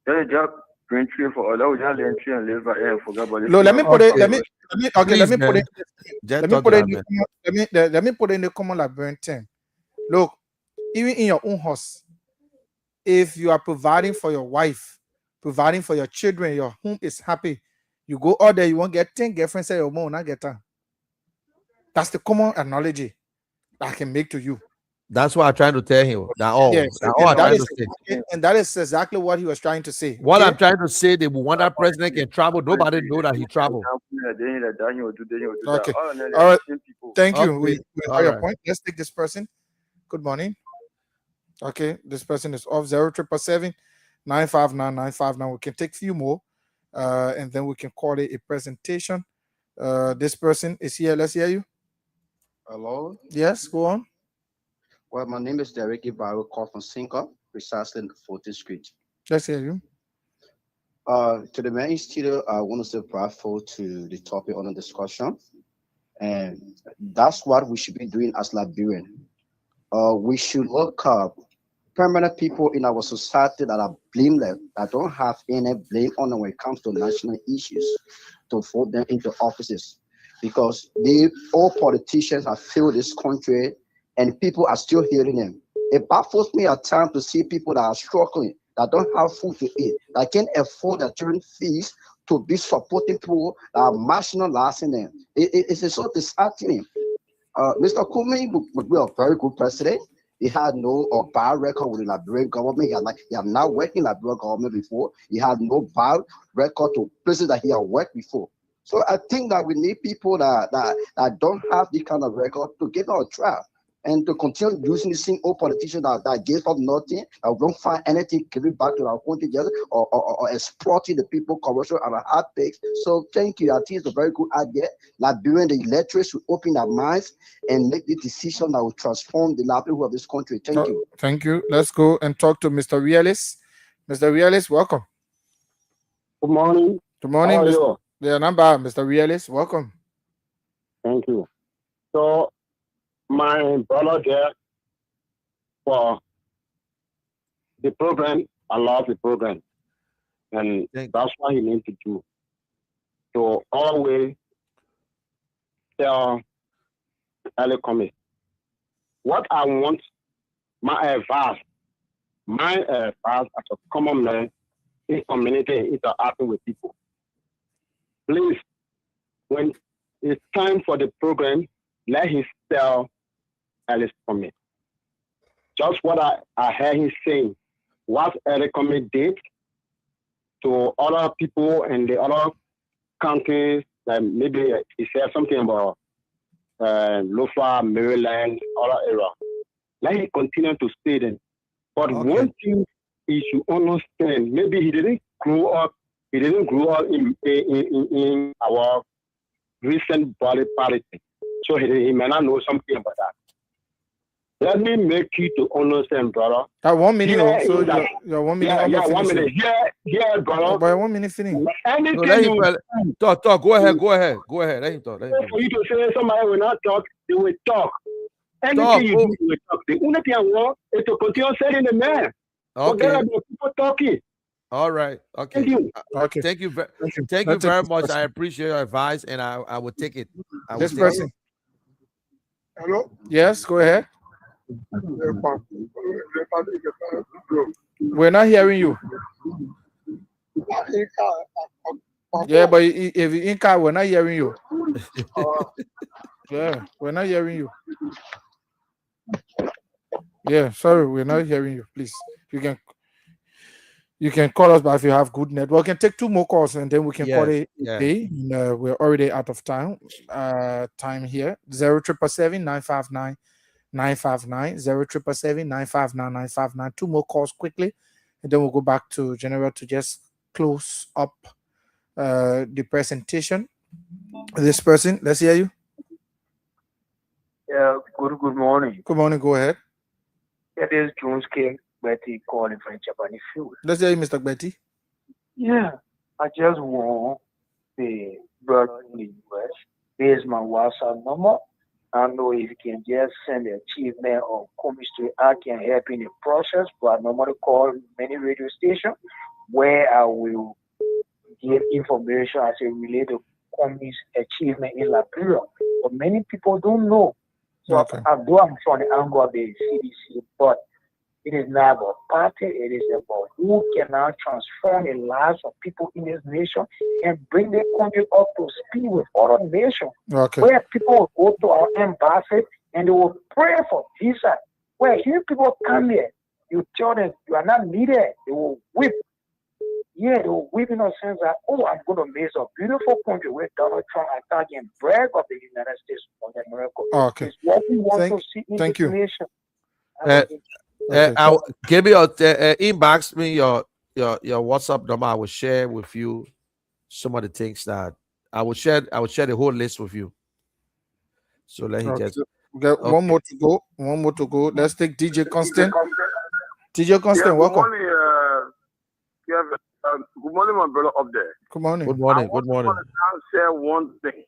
That is just print tree for all. That was just entry and live and forget about it. No, let me put it. Let me put it. Just Let me talk put to it. that man. Let me put it in the common Liberian term. Look, even in your own house, if you are providing for your wife, providing for your children, your home is happy. You go out there, you won't get 10 girlfriends, say your mom will not get her. That's the common analogy I can make to you. That's what I'm trying to tell him. That's all. Yes, That's all I'm trying to say. and that is exactly what he was trying to say. What okay? I'm trying to say, the one that president can travel, nobody know that he traveled. Okay. All right. Thank you. Okay. We All got your right. point. Let's take this person. Good morning. Okay, this person is off 0777 959 959. We can take a few more, and then we can call it a presentation. This person is here. Let's hear you. Hello. Yes, go on. Well, my name is Derek Ibarro, call from Sinka, precisely in 14th Street. Let's hear you. To the main studio, I want to say grateful to the topic on the discussion, and that's what we should be doing as Liberian. We should look up permanent people in our society that are blameless, that don't have any blame on them when it comes to national issues, to vote them into offices, because all politicians have failed this country, and people are still hearing them. It baffles me at times to see people that are struggling, that don't have food to eat, that can't afford their children fees, to be supporting people that are marginalizing them. It's so disheartening. Mr. Kumi would be a very good president. He had no bad record with the Liberian government. He had not worked in the Liberian government before. He had no bad record to places that he had worked before. So I think that we need people that don't have this kind of record to give our try, and to continue using the same old politicians that gave up nothing, that don't find anything giving back to our country, just or exploiting the people, corruption and hard picks. So thank you. I think it's a very good idea. Liberian, the electorate should open their minds and make the decision that will transform the livelihood of this country. Thank you. Thank you. Let's go and talk to Mr. Realis. Mr. Realis, welcome. Good morning. Good morning, How are you? The number, Mr. Realis, welcome. Thank you. So, my brother there for the program, I love the program, and that's what he needs to do. So always tell early coming. What I want, my advice as a common man in community interacting with people. Please, when it's time for the program, let him tell Alice Comey. Just what I heard him saying, what Alice Comey did to other people in the other countries, like maybe he said something about Lofa, Maryland, other area. Let him continue to say them. But one thing he should understand, maybe he didn't grow up in our recent body politics. So he may not know something about that. Let me make you to understand, brother. 1 minute. So you're 1 minute. Yeah, 1 minute. Yeah, brother. By 1 minute finish. Anything talk. Go ahead. Let him talk. For you to say somebody will not talk, they will talk. Anything you do, they will talk. The only thing I want is to continue saying the man. Okay. Forget about people talking. All right. Okay. Thank you. Okay. Thank you very much. I appreciate your advice, and I will take it. This person. Hello? Yes, go ahead. We're not hearing you. Yeah, but if you in car, we're not hearing you. Yeah, we're not hearing you. Yeah, sorry, we're not hearing you. Please, you can call us back if you have good network. We can take two more calls and then we can call it a day. And, we're already out of time. Time here 0777 959 959 0777 959 959. Two more calls quickly, and then we'll go back to General to just close up the presentation. This person, let's hear you. Yeah, good morning. Good morning. Go ahead. It is Jones King, Betty calling from Japanese Fuel. Let's hear you, Mr. Betty. Yeah, I just want the brother in the US. There's my WhatsApp number. I know if you can just send the achievement or chemistry, I can help in the process. But I normally call many radio stations where I will give information as it relates to company's achievement in Liberia. But many people don't know. So although I'm from the angle of the CDC, but it is not about party, it is about who can now transform the lives of people in this nation and bring the country up to speed with other nations. Where people will go to our embassy and they will pray for visa. Where here people come here, you tell them you are not needed, they will weep. Yeah, they will weep in a sense that, oh, I'm going to make a beautiful country where Donald Trump attack and brag of the United States of America. Okay. It's what we want to see in this nation. Give me your inbox me your WhatsApp number. I will share with you some of the things that I will share the whole list with you. So let him just one more to go. One more to go. Let's take DJ Constant. DJ Constant, welcome. Good morning, good morning, my brother up there. Good morning. Good morning. Good morning. I want to say one thing.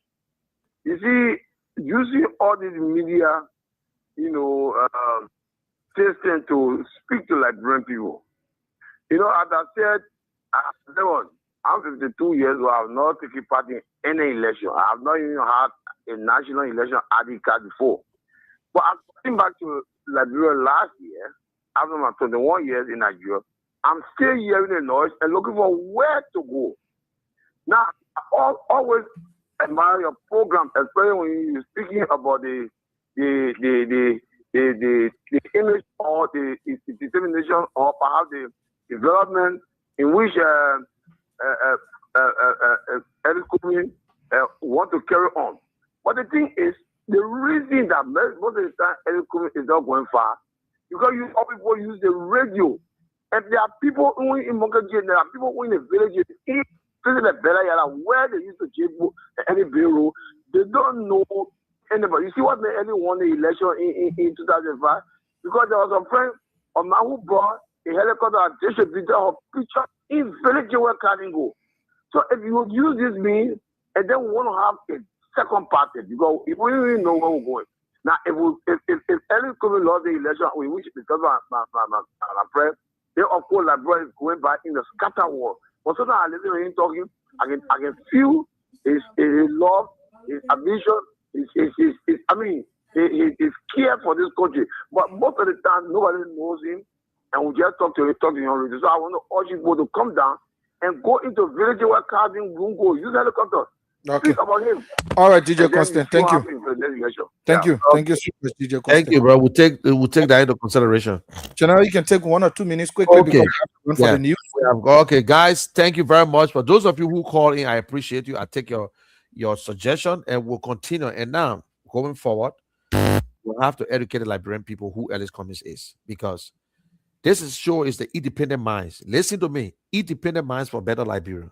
You see all these media, testing to speak to Liberian people. As I said, I'm 52 years old. I have not taken part in any election. I have not even had a national election ID card before. But I came back to Liberia last year, after my 21 years in Nigeria. I'm still hearing the noise and looking for where to go. Now, I always admire your program, especially when you're speaking about the image or the determination or perhaps the development in which Eric want to carry on. But the thing is, the reason that most of the time Eric is not going far, because all people use the radio. And there are people who in Monkey, there are people who in the villages, in the Bella where they used to jail any bureau, they don't know anybody. You see what made anyone won the election in 2005? Because there was a friend of mine who brought a helicopter and distributed her picture in village where can't go. So if you would use this means, and then we want to have a second party, because we don't really know where we're going. Now, if Eric lost the election, which because of my friend, then of course Liberia is going back in the scatter war. But sometimes I listen to him talking, I can feel his love, his ambition, his care for this country. But most of the time nobody knows him, and we just talk to him on radio. So I want to urge people to come down and go into village where Cardin won't go. Use helicopter. Okay. Speak about him. All right, DJ Constant. Thank you. Thank you. Thank you so much, DJ Constant. Thank you, bro. We'll take that into consideration. General, you can take 1 or 2 minutes quickly because we have to run for the news. Okay, guys, thank you very much. For those of you who call in, I appreciate you. I take your suggestion and we'll continue. And now, going forward, we'll have to educate the Liberian people who Ellis Cummings is, because this show is the independent minds. Listen to me. Independent minds for better Liberia.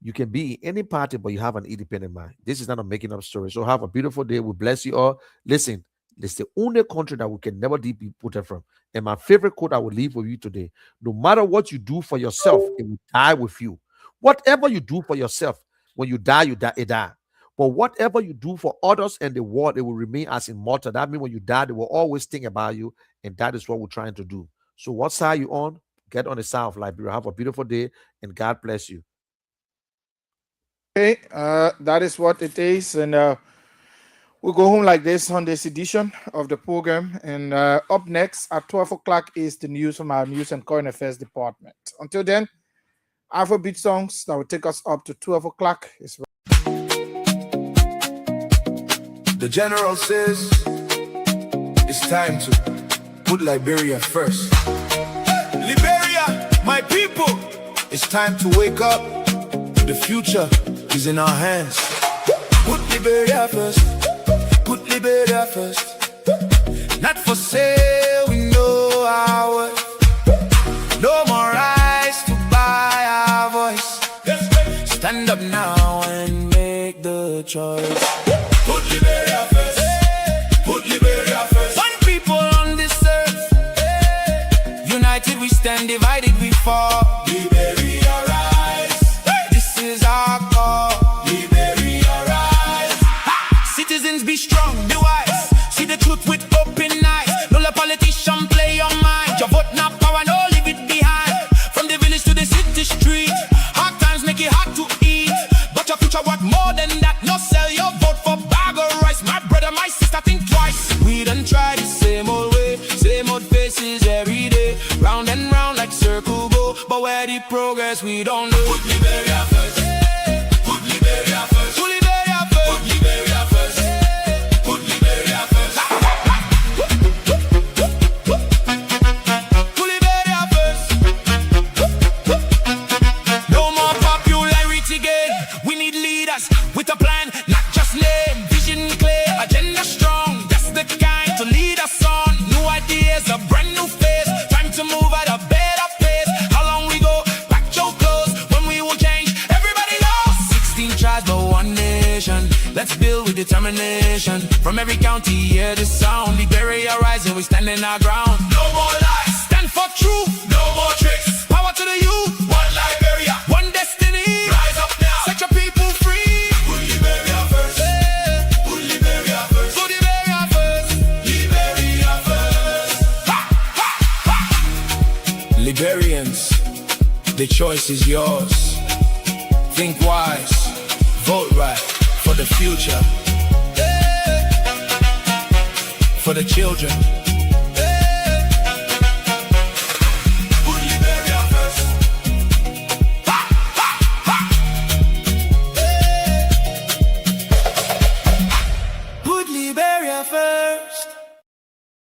You can be in any party, but you have an independent mind. This is not a making up story. So have a beautiful day. We bless you all. Listen, this is the only country that we can never be put from. And my favorite quote I will leave with you today: no matter what you do for yourself, it will die with you. Whatever you do for yourself, when you die, it die. But whatever you do for others and the world, it will remain as immortal. That means when you die, they will always think about you. And that is what we're trying to do. So what side you on? Get on the side of Liberia. Have a beautiful day and God bless you. Okay, that is what it is, and we'll go home like this on this edition of the program. And up next at 12 o'clock is the news from our News and Current Affairs department. Until then, Afrobeat songs that will take us up to 12 o'clock is The general says it's time to put Liberia first. Liberia, my people, it's time to wake up. The future is in our hands. Put Liberia first. Put Liberia first. Not for sale, we know our worth. No more rights to buy our voice. Stand up now and make the choice. Put Liberia first. Put Liberia first. One people on this earth. United we stand, divided we fall. Liberia rise. This is our call. Liberia rise. Citizens be strong, be wise. See the truth with open eyes. Don't let politicians play your mind. Your vote not power, no leave it behind. From the village to the city street. Hard times make it hard to eat. But your future worth more than that. No sell your vote for bag of rice. My brother, my sister, think twice. We done try the same old way. Same old faces every day. Round and round like circle go. But where the progress we don't know. Put Liberia first. Put Liberia first. Put Liberia first. Put Liberia first. Put Liberia first. Put Liberia first. No more popularity gain. We need leaders with a plan, not just name. Vision clear, agenda strong. That's the kind to lead us on. New ideas, a brand new face. Time to move at a better pace. How long we go? Back your clothes. When we will change, everybody knows. 16 tribes but one nation. Let's build with determination. From every county, hear the sound. Liberia rising, we stand in our ground. No more lies. Stand for truth. No more tricks. Power to the youth. One Liberia. One destiny. Rise up now. Set your people free. Put Liberia first. Put Liberia first. Put Liberia first. Liberia first. Ha, ha, ha. Liberians, the choice is yours. Think wise. Vote right for the future. For the children.